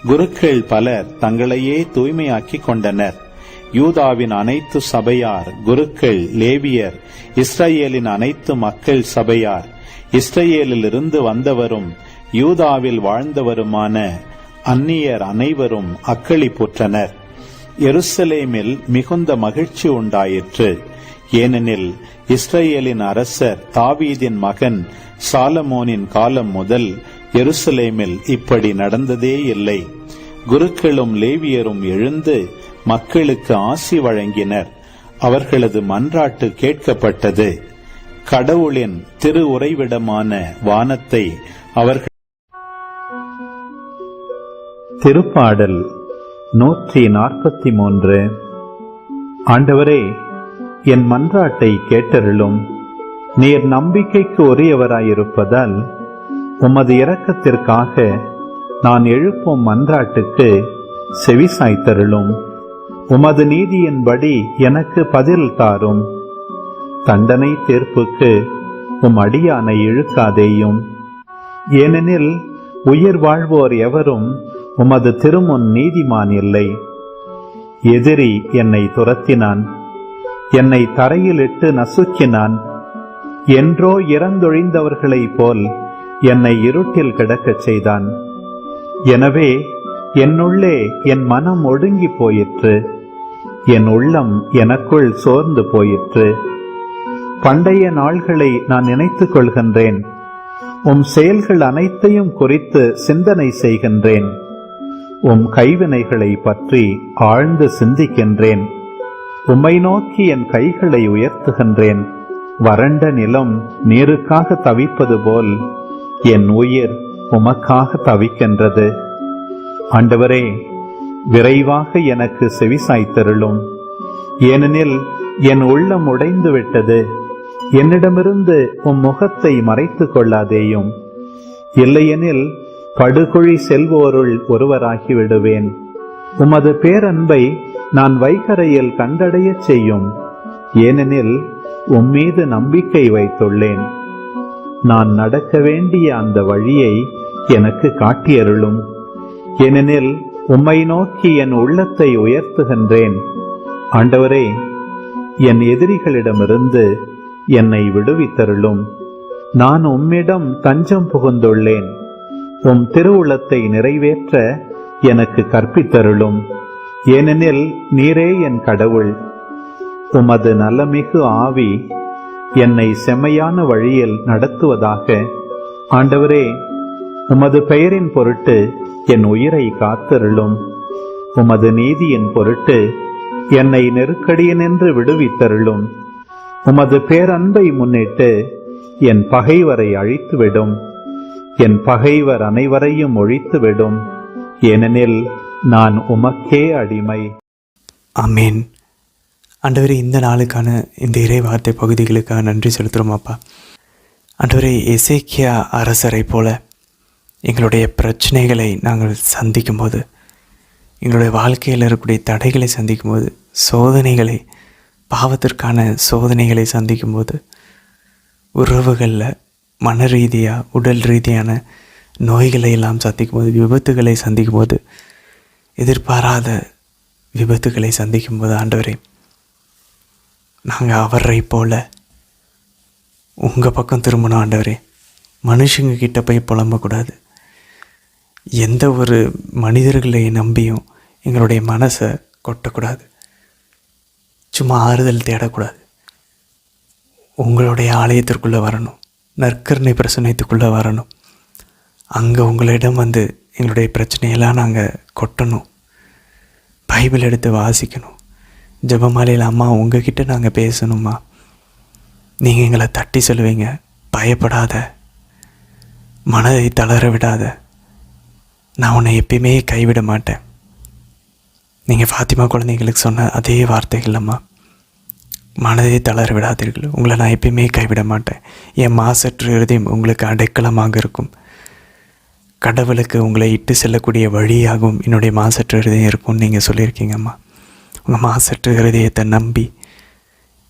குருக்கள் பலர் தங்களையே தூய்மையாக்கிக் கொண்டனர். யூதாவின் அனைத்து சபையார், குருக்கள், லேவியர், இஸ்ரேலின் அனைத்து மக்கள் சபையார், இஸ்ரேலிலிருந்து வந்தவரும் யூதாவில் வாழ்ந்தவருமான அந்நியர் அனைவரும் அக்களிப்புற்றனர். எருசலேமில் மிகுந்த மகிழ்ச்சி உண்டாயிற்று. ஏனெனில் இஸ்ரேலின் அரசர் தாவீதின் மகன் சாலமோனின் காலம் முதல் எருசலேமில் இப்படி நடந்ததே இல்லை. குருக்களும் லேவியரும் எழுந்து மக்களுக்கு ஆசி வழங்கினர். அவர்களது மன்றாட்டு கேட்கப்பட்டது. கடவுளின் திரு உறைவிடமான வானத்தை அவர்கள். திருப்பாடல் 143. ஆண்டவரே, என் மன்றாட்டை கேட்டருளும். நீர் நம்பிக்கைக்கு உரியவராயிருப்பதால் உமது இரக்கத்திற்காக நான் எழுப்பும் மன்றாட்டுக்கு செவிசாய்த்தருளும். உமது நீதியின்படி எனக்கு பதில் தாரும். தண்டனை தீர்ப்புக்கு உம் அடியானை இழுக்காதேயும். ஏனெனில் உயிர் வாழ்வோர் எவரும் உமது திருமுன் நீதிமான் இல்லை. எதிரி என்னை துரத்தினான், என்னை தரையிலிட்டு நசுக்கினான். என்றோ இறந்தொழிந்தவர்களைப் போல் என்னை இருட்டில் கிடக்கச் செய்தான். எனவே என்னுள்ளே என் மனம் ஒடுங்கி போயிற்று, என் உள்ளம் எனக்குள் சோர்ந்து போயிற்று. பண்டைய நாள்களை நான் நினைத்துக் கொள்கின்றேன். உம் செயல்கள் அனைத்தையும் குறித்து சிந்தனை செய்கின்றேன். உம் கைவினைகளை பற்றி ஆழ்ந்து சிந்திக்கின்றேன். உம்மை நோக்கி என் கைகளை உயர்த்துகின்றேன். வறண்ட நிலம் நீருக்காக தவிப்பது போல் என் உயிர் உமக்காக தவிக்கின்றது. ஆண்டவரே, விரைவாக எனக்கு செவிசாய்த்தருளும். ஏனெனில் என் உள்ளம் உடைந்து விட்டது. என்னிடமிருந்து உம் முகத்தை மறைத்துக் கொள்ளாதேயும். இல்லையெனில் படுகுழி செல்வோருள் ஒருவராகி விடுவேன். உமது பேரன்பை நான் வைகரையில் கண்டடையச் செய்யும். ஏனெனில் உம்மீது நம்பிக்கை வைத்துள்ளேன். நான் நடக்க வேண்டிய அந்த வழியை எனக்கு காட்டியருளும். ஏனெனில் உம்மை நோக்கி என் உள்ளத்தை உயர்த்துகின்றேன். ஆண்டவரே, என் எதிரிகளிடமிருந்து என்னை விடுவித்தருளும். நான் உம்மிடம் தஞ்சம் புகுந்துள்ளேன். உம் திருவுளத்தை நிறைவேற்ற எனக்கு கற்பித்தருளும். ஏனெனில் நீரே என் கடவுள். உமது நலமிகு ஆவி என்னை செம்மையான வழியில் நடத்துவதாக. ஆண்டவரே, உமது பெயரின் பொருட்டு என் உயிரை காத்தருளும். உமது நீதியின் பொருட்டு என்னை நெருக்கடியினின்று விடுவித்தருளும். உமது பேரன்பை முன்னிட்டு என் பகைவரை அழித்துவிடும். என் பகைவர் அனைவரையும் ஒழித்துவிடும். ஏனெனில் நான் உமக்கே அடிமை. ஆமேன். ஆண்டவரே, இந்த நாளுக்கான இந்த இறை வார்த்தை பகுதிகளுக்காக நன்றி செலுத்துகிறோம் அப்பா. ஆண்டவரே, எசேக்கியா அரசரை போல எங்களுடைய பிரச்சனைகளை நாங்கள் சந்திக்கும்போது, எங்களுடைய வாழ்க்கையில் இருக்கக்கூடிய தடைகளை சந்திக்கும்போது, சோதனைகளை, பாவத்திற்கான சோதனைகளை சந்திக்கும்போது, உறவுகளில் மன ரீதியாக உடல் ரீதியான நோய்களை எல்லாம் சந்திக்கும்போது, விபத்துகளை சந்திக்கும்போது, எதிர்பாராத விபத்துகளை சந்திக்கும்போது, ஆண்டவரே, நாங்கள் அவரை போல உங்கள் பக்கம் திரும்பணும். ஆண்டவரே, மனுஷங்க கிட்ட போய் புலம்பக்கூடாது. எந்த ஒரு மனிதர்களை நம்பியும் எங்களுடைய மனசை கொட்டக்கூடாது. சும்மா ஆறுதல் தேடக்கூடாது. உங்களுடைய ஆலயத்திற்குள்ளே வரணும். நற்கருணை பிரசன்னத்துக்குள்ளே வரணும். அங்கே உங்களிடம் வந்து எங்களுடைய பிரச்சனையெல்லாம் நாங்கள் கொட்டணும். பைபிள் எடுத்து வாசிக்கணும். ஜெபமாலையில் அம்மா உங்ககிட்ட நாங்கள் பேசணும்மா. நீங்கள் எங்களை தட்டி சொல்லுவீங்க. பயப்படாத, மனதை தளர விடாத, நான் உன்னை எப்பயுமே கைவிட மாட்டேன். நீங்கள் ஃபாத்திமா குழந்தைங்களுக்கு சொன்ன அதே வார்த்தைகள் அம்மா. மனதை தளர விடாதீர்கள், உங்களை நான் எப்பயுமே கைவிட மாட்டேன். என் மாசற்ற இருதயம் உங்களுக்கு அடைக்கலமாக இருக்கும். கடவுளுக்கு உங்களை இட்டு செல்லக்கூடிய வழியாகவும் என்னுடைய மாசற்ற இருதயம் இருக்கும்னு நீங்கள் சொல்லியிருக்கீங்கம்மா. உங்கள் மாசற்ற இருதயத்தை நம்பி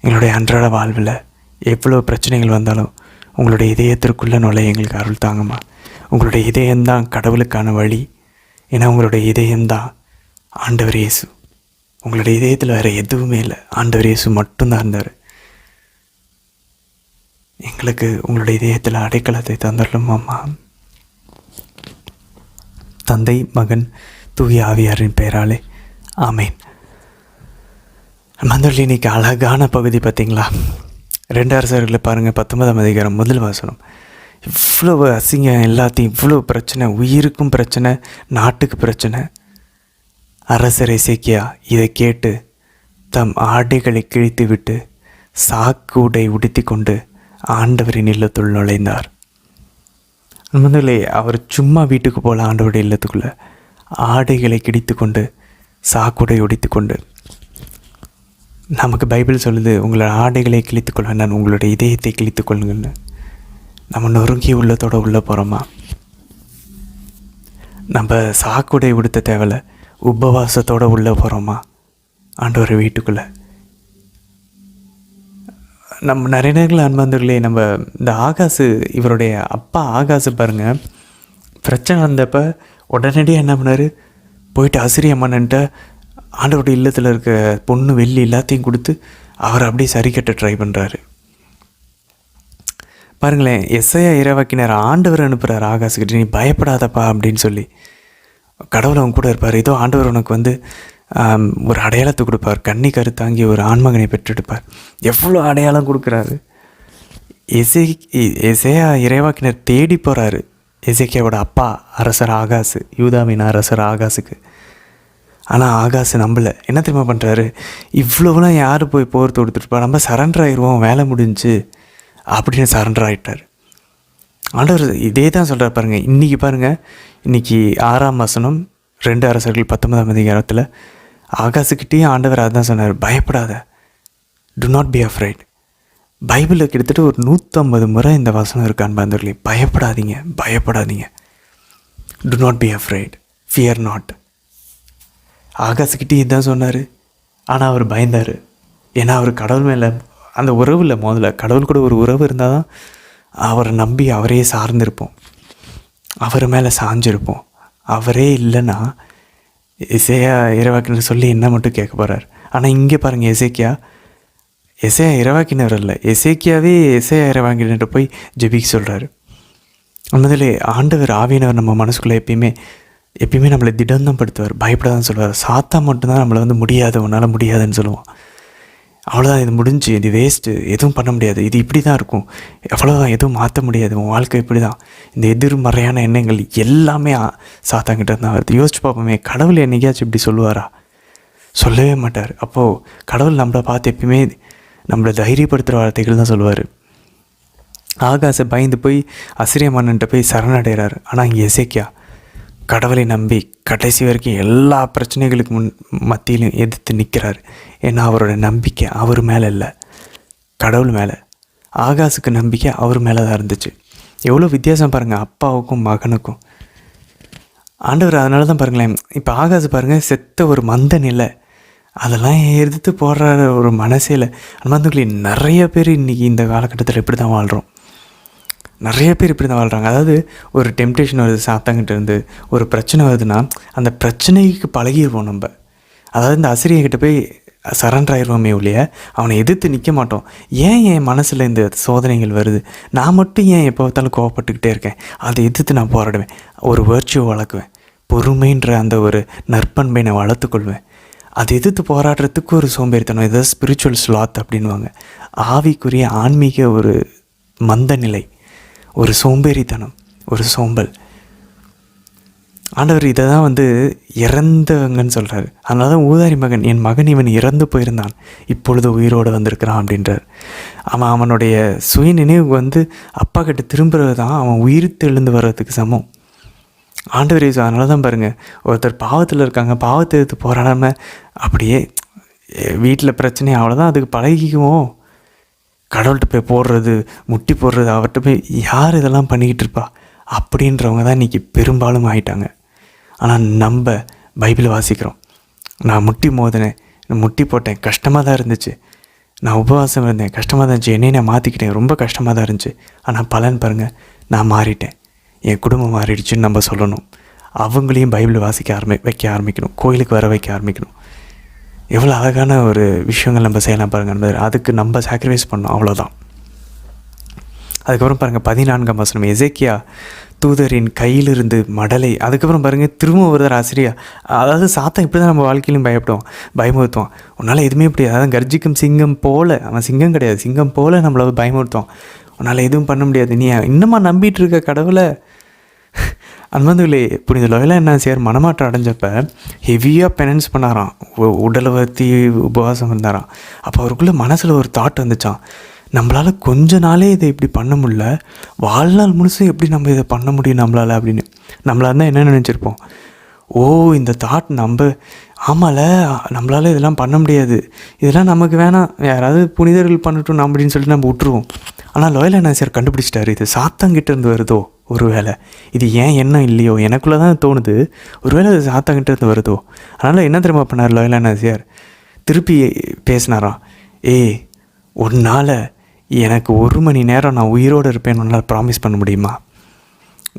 எங்களுடைய அன்றாட வாழ்வில் எவ்வளோ பிரச்சனைகள் வந்தாலும் உங்களுடைய இதயத்திற்குள்ளே நுழைய எங்களுக்கு அருள் தாங்கம்மா. உங்களுடைய இதயம்தான் கடவுளுக்கான வழி. ஏன்னா உங்களுடைய இதயம்தான் ஆண்டவர் இயேசு. உங்களுடைய இதயத்தில் வேறு எதுவுமே இல்லை. ஆண்டவர் இயேசு மட்டும்தான் இருந்தார். எங்களுக்கு உங்களுடைய இதயத்தில் அடைக்கலத்தை தந்துடலும் அம்மா. தந்தை, மகன், தூய ஆவியாரின் பெயராலே ஆமேன். மந்தொல்லி இன்னைக்கு அழகான பகுதி பார்த்தீங்களா? 2 அரசர்களை பாருங்கள், 19ஆம் அதிகாரம் 1 வசனம். இவ்வளவு அசிங்கம், எல்லாத்தையும் இவ்வளோ பிரச்சனை, உயிருக்கும் பிரச்சனை, நாட்டுக்கு பிரச்சனை. அரசர் எசேக்கியா இதை கேட்டு தம் ஆடைகளை கிழித்து விட்டு சாக்குடை உடுத்தி கொண்டு ஆண்டவரின் இல்லத்துள் நுழைந்தார். முதலே அவர் சும்மா வீட்டுக்கு போல ஆண்டவருடைய இல்லத்துக்குள்ளே ஆடைகளை கிழித்து கொண்டு சாக்குடை உடுத்தி கொண்டு. நமக்கு பைபிள் சொல்லுது, உங்களோட ஆடைகளை கிழித்துக்கொள்ள, நான் உங்களுடைய இதயத்தை கிழித்துக்கொள்ளுங்கன்னு. நம்ம நொறுங்கி உள்ளத்தோடு உள்ளே போகிறோமா? நம்ம சாக்குடை உடுத்த தேவையில்ல, உபவாசத்தோடு உள்ளே போகிறோமா ஆண்டவர் வீட்டுக்குள்ளே? நம்ம நிறைய நேரங்கள் அன்பாந்தர்களே, நம்ம இந்த ஆகாசு, இவருடைய அப்பா ஆகாசு பாருங்கள், பிரச்சனை வந்தப்போ உடனடியாக என்ன பண்ணார்? போயிட்டு அசிரிய மன்னன்ட்ட ஆண்டவருடைய இல்லத்தில் இருக்க பொண்ணு வெள்ளி எல்லாத்தையும் கொடுத்து அவரை அப்படியே சரி கட்ட ட்ரை பண்ணுறாரு. பாருங்களேன், எஸ்ஐயா இறைவாக்கினர் ஆண்டவர் அனுப்புகிறார் ஆகாசுக்கிட்ட, நீ பயப்படாதப்பா அப்படின்னு சொல்லி. கடவுள் அவங்க கூட இருப்பார். ஏதோ ஆண்டவர் உனக்கு வந்து ஒரு அடையாளத்தை கொடுப்பார். கன்னி கருத்தாங்கி ஒரு ஆண்மகனை பெற்றெடுப்பார். எவ்வளோ அடையாளம் கொடுக்குறாரு. எசேயா இறைவாக்கினர் தேடி போகிறாரு எசேக்கியாவோட அப்பா அரசர் ஆகாசு, யூதாவின் அரசர் ஆகாசுக்கு. ஆனால் ஆகாசு நம்பலை. என்ன தெரியுமா பண்ணுறாரு? இவ்வளோலாம் யார் போய் போர் தொடுத்துட்டுப்பா, நம்ம சரண்டர் ஆயிடுவோம், வேலை முடிஞ்சு அப்படின்னு சரண்டர் ஆகிட்டார். ஆண்டவர் இதே தான் சொல்கிறார் பாருங்கள். இன்றைக்கி பாருங்கள், இன்றைக்கி 6ஆம் வசனம் 2 அரசர்கள் 19ஆம் அதிகாரத்தில் ஆகாசுக்கிட்டேயும் ஆண்டவர் அதுதான் சொன்னார், பயப்படாத, டு நாட் பி அஃப்ரைட். பைபிளில் கிட்டத்தட்ட ஒரு 150 முறை இந்த வசனம் இருக்கான்னு பாருங்களே. பயப்படாதீங்க, பயப்படாதீங்க, do not be afraid, fear not. ஆகாசுக்கிட்டே இதுதான் சொன்னார். ஆனால் அவர் பயந்தார். ஏன்னா அவர் கடவுள் மேலே அந்த உறவு இல்லை. முதல்ல கடவுள் கூட ஒரு உறவு இருந்தால் தான் அவரை நம்பி அவரையே சார்ந்திருப்போம், அவர் மேலே சாஞ்சிருப்போம். அவரே இல்லைன்னா எசேயா இறைவாக்கினர் சொல்லி என்ன மட்டும் கேட்க போகிறார். ஆனால் இங்கே பாருங்கள், எசேயா இறைவாக்கினர் இல்லை, எசேக்கியாவே எசேயா இறைவாக்கினர் போய் ஜெபிக்க சொல்கிறாரு. முதல்ல ஆண்டவர் ஆவியானவர் நம்ம மனசுக்குள்ளே எப்பயுமே நம்மளை திடம்தான் படுத்துவார், பயப்படாதான் சொல்லுவார். சாத்தா மட்டும்தான் நம்மளை வந்து முடியாது, உன்னால் முடியாதுன்னு சொல்லுவான். அவ்வளோதான், இது முடிஞ்சு, இது வேஸ்ட்டு, எதுவும் பண்ண முடியாது, இது இப்படி தான் இருக்கும், அவ்வளோதான், எதுவும் மாற்ற முடியாது, உன் வாழ்க்கை இப்படி தான். இந்த எதிர்மறையான எண்ணங்கள் எல்லாமே சாத்தாங்கிட்ட தான் வருது. யோசிச்சு பார்ப்போமே, கடவுள் என்னைக்காச்சும் இப்படி சொல்லுவாரா? சொல்லவே மாட்டார். அப்போது கடவுள் நம்மளை பார்த்து எப்பயுமே நம்மளை தைரியப்படுத்துகிற வார்த்தைகள் தான் சொல்லுவார். ஆகாசை பயந்து போய் அசிரிய மன்னன்ட்ட போய் சரணடைகிறார். ஆனால் இங்கே எசேக்கியா கடவுளை நம்பி கடைசி வரைக்கும் எல்லா பிரச்சனைகளுக்கு மத்தியிலும் எதிர்த்து நிற்கிறார். ஏன்னா அவரோட நம்பிக்கை அவர் மேலே இல்லை, கடவுள் மேலே. ஆகாசுக்கு நம்பிக்கை அவர் மேலே தான் இருந்துச்சு. எவ்வளோ வித்தியாசம் பாருங்கள் அப்பாவுக்கும் மகனுக்கும். ஆண்டவர் அதனால தான் பாருங்களேன், இப்போ ஆகாசு பாருங்கள், செத்த ஒரு மந்த நிலை, அதெல்லாம் எதிர்த்து போடுற ஒரு மனசே இல்லை. அனுமந்துக்களி நிறைய பேர் இன்றைக்கி இந்த காலகட்டத்தில் இப்படி தான் வாழ்கிறோம். நிறைய பேர் இப்படி தான் வாழ்கிறாங்க. அதாவது ஒரு டெம்டேஷன் வருது சாத்தாங்கிட்ட இருந்து, ஒரு பிரச்சனை வருதுன்னா அந்த பிரச்சனைக்கு பழகிடுவோம் நம்ம. அதாவது இந்த ஆசிரியர்கிட்ட போய் சரண்டர் ஆயிடுவோமே ஒழிய அவனை எதிர்த்து நிற்க மாட்டோம். ஏன் என் மனசில் இந்த சோதனைகள் வருது, நான் மட்டும் ஏன் எப்போ பார்த்தாலும் கோவப்பட்டுக்கிட்டே இருக்கேன், அதை எதிர்த்து நான் போராடுவேன், ஒரு வேர்ச்சுவை வளர்க்குவேன், பொறுமைன்ற அந்த ஒரு நற்பண்பை நான் வளர்த்துக்கொள்வேன். அதை எதிர்த்து போராடுறதுக்கு ஒரு சோம்பேறித்தனம், இதை ஸ்பிரிச்சுவல் ஸ்லாத் அப்படின்வாங்க. ஆவிக்குரிய ஆன்மீக ஒரு மந்த நிலை, ஒரு சோம்பேறித்தனம், ஒரு சோம்பல். ஆண்டவர் இதை தான் இறந்தவங்கன்னு சொல்கிறாரு. அதனால தான் ஊதாரி மகன், என் மகன் இவன் இறந்து போயிருந்தான், இப்பொழுது உயிரோடு வந்திருக்கிறான் அப்படின்றார். அவனுடைய சுய நினைவு அப்பா கிட்ட திரும்புறது தான் அவன் உயிர்த்து எழுந்து வர்றதுக்கு சமம். ஆண்டவர் இயேசு அதனால தான் பாருங்கள், ஒருத்தர் பாவத்தில் இருக்காங்க, பாவத்தை எடுத்து போராடாமல் அப்படியே வீட்டில் பிரச்சனை, அவ்வளோதான், அதுக்கு பழகிக்குவோம். கடவுள்கிட்ட போய் போடுறது, முட்டி போடுறது, அவர்கிட்ட போய் யார் இதெல்லாம் பண்ணிக்கிட்டு இருப்பா அப்படின்றவங்க தான் இன்றைக்கி பெரும்பாலும் ஆயிட்டாங்க. ஆனால் நம்ம பைபிளை வாசிக்கிறோம். நான் முட்டி மோதினேன், முட்டி போட்டேன், கஷ்டமாக தான் இருந்துச்சு, நான் உபவாசம் இருந்தேன், கஷ்டமாக தான் இருந்துச்சு, என்னை நான் மாற்றிக்கிட்டேன், ரொம்ப கஷ்டமாக தான் இருந்துச்சு, ஆனால் பலன் பாருங்கள், நான் மாறிட்டேன், என் குடும்பம் மாறிடுச்சுன்னு நம்ம சொல்லணும். அவங்களையும் பைபிள் வாசிக்க வைக்க ஆரம்பிக்கணும், கோயிலுக்கு வர வைக்க ஆரம்பிக்கணும். எவ்வளோ அழகான ஒரு விஷயங்கள் நம்ம செய்யலாம் பாருங்கள். அதுக்கு நம்ம சாக்ரிஃபைஸ் பண்ணோம், அவ்வளோதான். அதுக்கப்புறம் பாருங்கள் 14ஆம் வசனம், எசேக்கியா தூதரின் கையிலிருந்து மடலை. அதுக்கப்புறம் பாருங்கள் திரும்ப வருதார் ஆசிரியா. அதாவது சாத்தா இப்படி தான் நம்ம வாழ்க்கையிலும் பயமுறுத்துவான். உன்னால் எதுவுமே இப்படி, அதாவது கர்ஜிக்கும் சிங்கம் போல், அவன் சிங்கம் கிடையாது, சிங்கம் போல் நம்மளை பயமுறுத்துவான். உன்னால் எதுவும் பண்ண முடியாது, நீ இன்னுமா நம்பிட்டு இருக்க கடவுளை. அன்பர்களே, புனித லோயலா என்ன செய்யார், மனமாற்றம் அடைஞ்சப்ப ஹெவியாக பெனன்ஸ் பண்ணாராம், உடலை வருத்தி உபவாசம் இருந்தாராம். அப்போ அவருக்குள்ளே மனசில் ஒரு தாட் வந்துச்சான், நம்மளால் கொஞ்ச நாளே இதை இப்படி பண்ண முடியல, வாழ்நாள் முழுசும் எப்படி நம்ம இதை பண்ண முடியும் நம்மளால் அப்படின்னு. நம்மளாக இருந்தால் என்ன நினச்சிருப்போம், ஓ இந்த தாட் ஆமாம்ல, நம்மளால் இதெல்லாம் பண்ண முடியாது, இதெல்லாம் நமக்கு வேணாம், யாராவது புனிதர்கள் பண்ணட்டும் அப்படின்னு சொல்லிட்டு நம்ம விட்டுருவோம். ஆனால் லோயலா நாசியார் கண்டுபிடிச்சிட்டாரு, இது சாத்தாங்கிட்ட இருந்து வருதோ ஒரு வேளை, இது ஏன் எண்ணம் இல்லையோ, எனக்குள்ளே தான் தோணுது, ஒரு வேளை அது சாத்தாங்கிட்ட இருந்து வருதோ. அதனால் என்ன தெரியுமா பண்ணார் லோயலா நாசியார், திருப்பி பேசினாராம், உன்னால் எனக்கு 1 மணி நேரம் நான் உயிரோடு இருப்பேன்னு உன்னால் ப்ராமிஸ் பண்ண முடியுமா?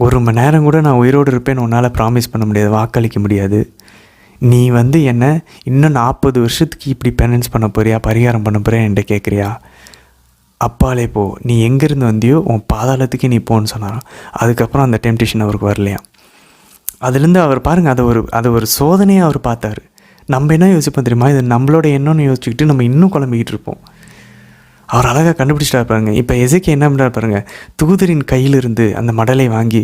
1 மணி நேரம் கூட நான் உயிரோடு இருப்பேன்னு உன்னால் ப்ராமிஸ் பண்ண முடியாது, வாக்களிக்க முடியாது. நீ என்னை இன்னும் 40 வருஷத்துக்கு இப்படி பெனன்ஸ் பண்ண போறியா, பரிகாரம் பண்ண போறியா என்கிட்ட கேட்குறியா? அப்பாலே போ, நீ எங்கேருந்து வந்தியோ உன் பாதாளத்துக்கு நீ போன்னு சொன்னாராம். அதுக்கப்புறம் அந்த டெம்டேஷன் அவருக்கு வரலையாம். அதுலேருந்து அவர் பாருங்கள், அதை ஒரு சோதனையாக அவர் பார்த்தாரு. நம்ம என்ன யோசிப்போம் தெரியுமா, இது நம்மளோட எண்ணம்னு யோசிச்சுக்கிட்டு நம்ம இன்னும் குழம்பிக்கிட்டு இருப்போம். அவர் அழகாக கண்டுபிடிச்சிட்டா பாருங்க. இப்போ எசேக்கியா என்ன பண்ணுறாரு பாருங்கள், தூதரின் கையிலிருந்து அந்த மடலை வாங்கி,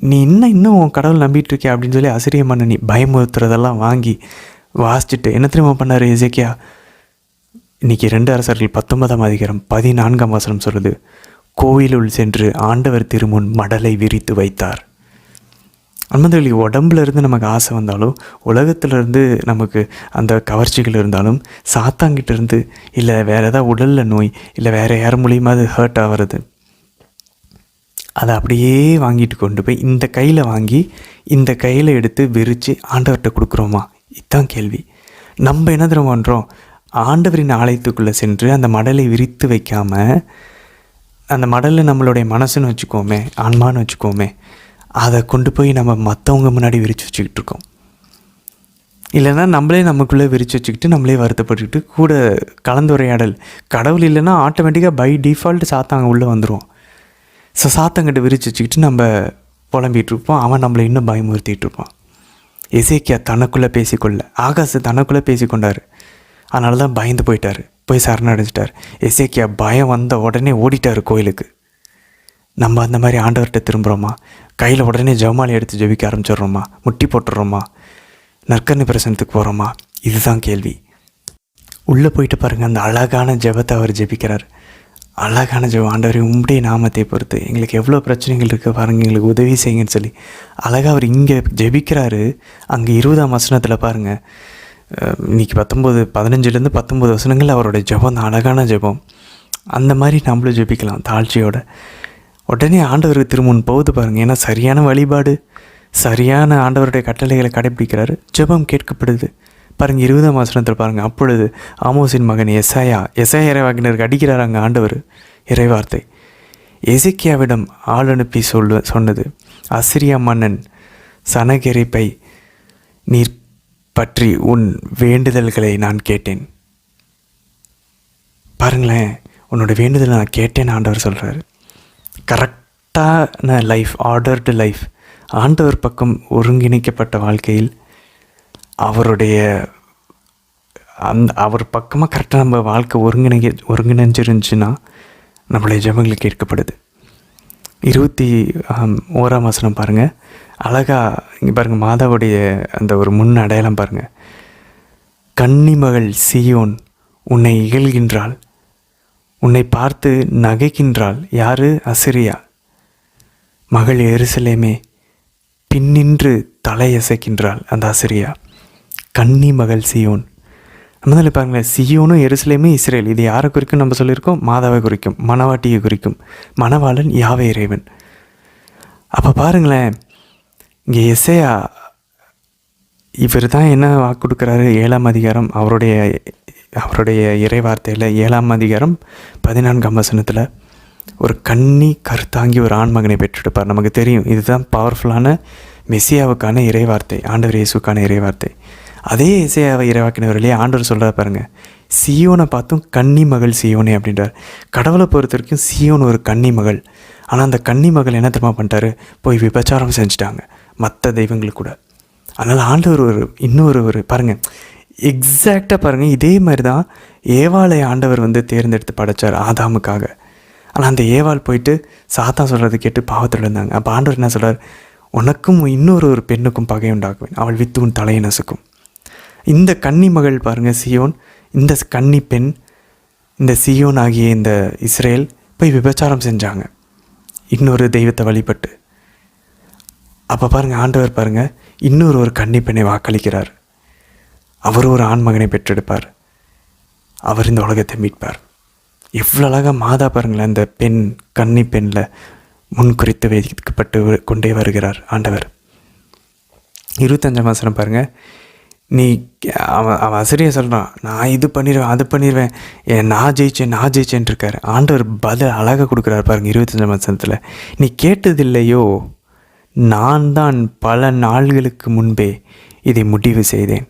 நீ இன்னும் உன் கடவுள் நம்பிட்டு இருக்கியா அப்படின்னு சொல்லி அசிரிய மன்னனி பயமுறுத்துறதெல்லாம் வாங்கி வாசிச்சுட்டு என்ன தெரியுமா பண்ணார் எசேக்கியா? இன்றைக்கி 2 அரசர்கள் 19ஆம் அதிகாரம் 14ஆம் வசனம் சொல்லுது, கோயிலுள் சென்று ஆண்டவர் திருமுன் மடலை விரித்து வைத்தார். அன்பர்களே, உடம்புல இருந்து நமக்கு ஆசை வந்தாலும், உலகத்திலேருந்து நமக்கு அந்த கவர்ச்சிகள் இருந்தாலும், சாத்தாங்கிட்ட இருந்து இல்லை வேறு ஏதாவது உடலில் நோய் இல்லை வேறு யார் மூலியமாக அது ஹர்ட் ஆகிறது, அதை அப்படியே வாங்கிட்டு கொண்டு போய் இந்த கையில் வாங்கி இந்த கையில் எடுத்து விரித்து ஆண்டவர்கிட்ட கொடுக்குறோமா? இதுதான் கேள்வி. நம்ம என்ன தெரியுமா பண்ணுறோம், ஆண்டவரின் ஆலயத்துக்குள்ளே சென்று அந்த மடலை விரித்து வைக்காமல், அந்த மடலை நம்மளுடைய மனசுன்னு வச்சுக்கோமே, ஆன்மான்னு வச்சுக்கோமே, அதை கொண்டு போய் நம்ம மற்றவங்க முன்னாடி விரித்து வச்சுக்கிட்டு இருக்கோம். இல்லைன்னா நம்மளே நமக்குள்ளே விரித்து வச்சுக்கிட்டு நம்மளே வருத்தப்பட்டுக்கிட்டு கூட கலந்துரையாடல். கடவுள் இல்லைன்னா ஆட்டோமேட்டிக்காக பை டிஃபால்ட் சாத்தாங்க உள்ளே வந்துடுவோம். ஸோ சாத்தங்கிட்ட விரித்து வச்சுக்கிட்டு நம்ம புலம்பிகிட்டு இருப்போம், அவன் நம்மளை இன்னும் பயமுறுத்திட்டு இருப்பான். எசேக்கியா தனக்குள்ளே பேசிக்கொள்ள, ஆகாசு தனக்குள்ளே பேசிக்கொண்டார், அதனால தான் பயந்து போயிட்டார். போய் சரணடைஞ்சிட்டார். எசேக்கியா பயம் வந்த உடனே ஓடிட்டார் கோயிலுக்கு. நம்ம அந்த மாதிரி ஆண்டவர்கிட்ட திரும்புகிறோமா? கையில் உடனே ஜெபமாலை எடுத்து ஜெபிக்க ஆரம்பிச்சிடுறோமா? முட்டி போட்டுடுறோமா? நற்கருணை பிரசனத்துக்கு போகிறோமா? இதுதான் கேள்வி. உள்ளே போயிட்டு பாருங்கள், அந்த அழகான ஜெபத்தை அவர் ஜெபிக்கிறார். அழகான ஜெபம். ஆண்டவரை உம்முடைய நாமத்தை பொறுத்து எங்களுக்கு எவ்வளோ பிரச்சனைகள் இருக்குது பாருங்கள், எங்களுக்கு உதவி செய்யுங்கன்னு சொல்லி அழகாக அவர் இங்கே ஜெபிக்கிறாரு. அங்கே 20ஆம் வசனத்தில் பாருங்கள், இன்றைக்கி 15 19 வசனங்கள் அவருடைய ஜெபம், அந்த அழகான ஜெபம். அந்த மாதிரி நம்மளும் ஜெபிக்கலாம் தாழ்ச்சியோட. உடனே ஆண்டவருக்கு திருமுன் போகுது பாருங்கள். ஏன்னா சரியான வழிபாடு, சரியான ஆண்டவருடைய கட்டளைகளை கடைபிடிக்கிறாரு. ஜெபம் கேட்கப்படுது பாருங்கள். 20ஆம் வசனத்தில் பாருங்கள், அப்பொழுது ஆமோஸின் மகன் எசாயா இறைவாக்கினருக்கு அடிக்கிறார் அங்கே ஆண்டவர் இறைவார்த்தை. எசேக்கியாவிடம் ஆள் அனுப்பி சொன்னது, அசிரியா மன்னன் சனகெரிப்பை நீர் பற்றி உன் வேண்டுதல்களை நான் கேட்டேன். பாருங்களேன், உன்னோட வேண்டுதலை நான் கேட்டேன்னு ஆண்டவர் சொல்கிறார். கரெக்டான லைஃப், ஆர்டர்டு லைஃப், ஆண்டவர் பக்கம் ஒருங்கிணைக்கப்பட்ட வாழ்க்கையில் அவருடைய அவர் பக்கமாக கரெக்டாக நம்ம வாழ்க்கை ஒருங்கிணைஞ்சிருந்துச்சுன்னா நம்மளுடைய ஜெபங்கள் கேட்கப்படுது. 21ஆம் வசனம் பாருங்கள், அழகாக இங்கே பாருங்கள், மாதாவுடைய அந்த ஒரு முன் அடையாளம் பாருங்கள். கன்னிமகள் சீயோன் உன்னை இகழ்கின்றாள், உன்னை பார்த்து நகைக்கின்றாள். யார்? அசிரியா. மகள் எருசலேமே பின்னின்று தலையசைக்கின்றாள் அந்த அசிரியா. கன்னி மகள் சியோன். நம்ம பாருங்களேன், சியோனும் எருசலேமே இஸ்ரேல். இது யாரை குறிக்கும்? நம்ம சொல்லியிருக்கோம், மாதாவை குறிக்கும், மணவாட்டியை குறிக்கும். மணவாளன் யாவே இறைவன். அப்போ பாருங்களேன், இங்கே எசேயா இவர் தான் என்ன வாக்கு கொடுக்குறாரு? 7ஆம் அதிகாரம் அவருடைய இறை வார்த்தையில் 7ஆம் அதிகாரம் 14ஆம் வசனத்தில் ஒரு கன்னி கருத்தாங்கி ஒரு ஆண்மகனை பெற்றெடுப்பார். நமக்கு தெரியும், இதுதான் பவர்ஃபுல்லான மெசியாவுக்கான இறைவார்த்தை, ஆண்டவர் இயேசுக்கான இறைவார்த்தை. அதே இசையாவை இறைவாக்கினவர்களே ஆண்டவர் சொல்கிறார் பாருங்கள், சியோனை பார்த்தும் கன்னி மகள் சியோனே அப்படின்றார். கடவுளை பொறுத்த வரைக்கும் சியோன் ஒரு கன்னி மகள். ஆனால் அந்த கன்னி மகள் என்ன தெரியுமா பண்ணிட்டாரு? போய் விபச்சாரம் செஞ்சுட்டாங்க மற்ற தெய்வங்களுக்கு கூட. அதனால் ஆண்டவர் இன்னொரு பாருங்கள், எக்ஸாக்டாக பாருங்கள், இதே மாதிரி தான் ஏவாளை ஆண்டவர் தேர்ந்தெடுத்து படைத்தார் ஆதாமுக்காக. ஆனால் அந்த ஏவாள் போயிட்டு சாத்தான் சொல்கிறது கேட்டு பாவத்தில் இருந்தாங்க. அப்போ ஆண்டவர் என்ன சொல்கிறார்? உனக்கும் இன்னொரு பெண்ணுக்கும் பகை உண்டாக்குவேன், அவள் வித்து உன் தலையை நசுக்கும். இந்த கன்னி மகள் பாருங்கள் சியோன், இந்த கன்னி பெண், இந்த சியோன் ஆகிய இந்த இஸ்ரேல் போய் விபச்சாரம் செஞ்சாங்க இன்னொரு தெய்வத்தை வழிபட்டு. அப்போ பாருங்கள், ஆண்டவர் பாருங்கள், இன்னொரு கன்னி பெண்ணை வாக்களிக்கிறார். அவர் ஒரு ஆண்மகனை பெற்றெடுப்பார், அவர் இந்த உலகத்தை மீட்பார். எவ்வளோ அழகாக மாதா பாருங்களேன், அந்த பெண் கன்னி பெண்ணில் முன்குறித்து வைக்கப்பட்டு கொண்டே வருகிறார் ஆண்டவர். 25ஆம் வசனம் பாருங்கள், நீ அவன் அசிரியை சொல்கிறான், நான் இது பண்ணிடுவேன் அது பண்ணிடுவேன், நான் ஜெயிச்சேன் இருக்கார். ஆண்டவர் பதில் அழகாக கொடுக்குறாரு பாருங்கள் 25ஆம் வசனத்தில். நீ கேட்டதில்லையோ, நான் தான் பல நாள்களுக்கு முன்பே இதை முடிவு செய்தேன்.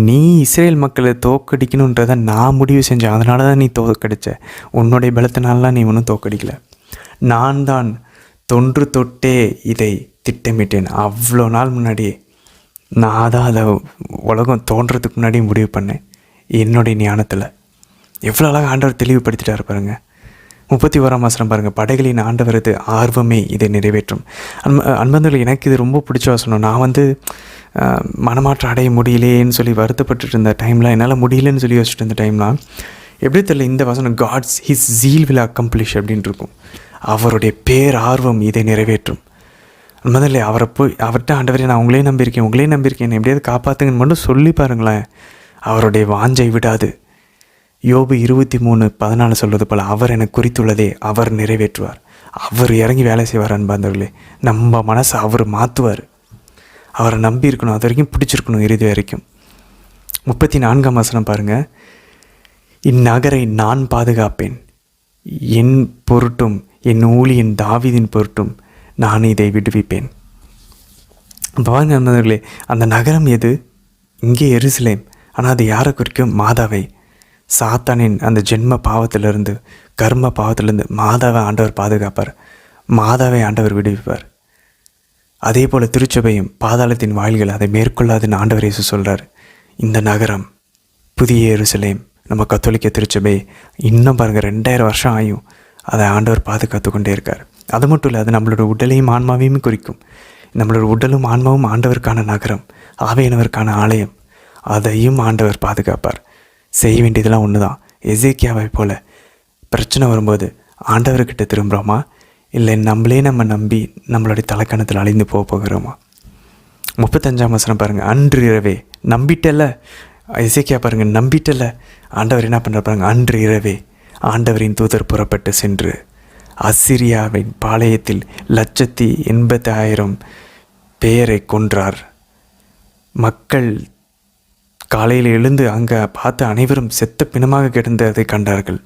நீ இஸ்ரேல் மக்களை தோக்கடிக்கணுன்றதை நான் முடிவு செஞ்சேன், அதனால தான் நீ தோக்கடிச்ச. உன்னுடைய பலத்தினாலாம் நீ ஒன்றும் தோக்கடிக்கலை. நான் தான் தொன்று தொட்டே இதை திட்டமிட்டேன். அவ்வளோ நாள் முன்னாடியே நான் தான் அதை உலகம் தோன்றதுக்கு முன்னாடி முடிவு பண்ணேன் என்னுடைய ஞானத்தில். எவ்வளோ அழகாக ஆண்டவர் தெளிவுபடுத்திட்டார் பாருங்கள். 31ஆம் வசனம் பாருங்கள், படைகளின் ஆண்டவரது ஆர்வமே இதை நிறைவேற்றும். அன்பர்கள், எனக்கு இது ரொம்ப பிடிச்ச வசனம். நான் மனமாற்றம் அடைய முடியலேன்னு சொல்லி வருத்தப்பட்டு இருந்த டைமில், என்னால் முடியலன்னு சொல்லி யோசிச்சுட்டு இருந்த டைம்லாம் எப்படி தெரியல, இந்த வசனம் God's his zeal will accomplish அப்படின்னு இருக்கும். அவருடைய பேர் ஆர்வம் இதை நிறைவேற்றும். முதல்ல அவரை போய் அவர்கிட்ட, ஆண்டவரே நான் உங்களே நம்பியிருக்கேன் எப்படியாவது காப்பாற்றுங்கன்னு மட்டும் சொல்லி பாருங்களேன், அவருடைய வாஞ்சை விடாது. யோபு 23:14 சொல்வது போல், அவர் எனக்கு குறித்துள்ளதே அவர் நிறைவேற்றுவார். அவர் இறங்கி வேலை செய்வார். அன்பாந்தவர்களே, நம்ம மனசை அவர் மாற்றுவார். அவரை நம்பி இருக்கணும், அது வரைக்கும் பிடிச்சிருக்கணும் இறுதி வரைக்கும். 34ஆம் வசனம் பாருங்கள், இந்நகரை நான் பாதுகாப்பேன், என் பொருட்டும் என் ஊழியன் தாவீதின் பொருட்டும் நான் இதை விடுவிப்பேன். பாருங்க நண்பர்களே, அந்த நகரம் எது? இங்கே எருசலேம். ஆனால் அது யாரை குறிக்கும்? மாதாவை. சாத்தானின் அந்த ஜென்ம பாவத்திலிருந்து, கர்ம பாவத்திலிருந்து மாதாவை ஆண்டவர் பாதுகாப்பார், மாதாவை ஆண்டவர் விடுவிப்பார். அதே போல் திருச்சபையும் பாதாளத்தின் வாயில்கள் அதை மேற்கொள்ளாதுன்னு ஆண்டவர் இயேசு சொல்கிறார். இந்த நகரம் புதிய எருசலேம் நம்ம கத்தோலிக்க திருச்சபை இன்னும் பாருங்கள் 2000 வருஷம் ஆயும் அதை ஆண்டவர் பாதுகாத்து கொண்டே இருக்கார். அது மட்டும் இல்லை, அது நம்மளோட உடலையும் ஆன்மாவையும் குறிக்கும். நம்மளோட உடலும் ஆன்மாவும் ஆண்டவருக்கான நகரம், ஆவியானவருக்கான ஆலயம். அதையும் ஆண்டவர் பாதுகாப்பார். செய்ய வேண்டியதெல்லாம் ஒன்று தான். எசேக்கியாவை போல் பிரச்சனை வரும்போது ஆண்டவர்கிட்ட திரும்புகிறோமா, இல்லை நம்மளே நம்ம நம்பி நம்மளுடைய தலைக்கணத்தில் அழிந்து போகிறோமா? 35ஆம் வசனம் பாருங்கள். அன்று இரவே நம்பிட்டல, எசேக்கியா பாருங்கள், நம்பிட்டல. ஆண்டவர் என்ன பண்ணுற பாருங்க, அன்று இரவே ஆண்டவரின் தூதர் புறப்பட்டு சென்று அசிரியாவின் பாளையத்தில் 180,000 பேரை கொன்றார். மக்கள் காலையில் எழுந்து அங்கே பார்த்து அனைவரும் செத்த பிணமாக கிடந்ததை கண்டார்கள்.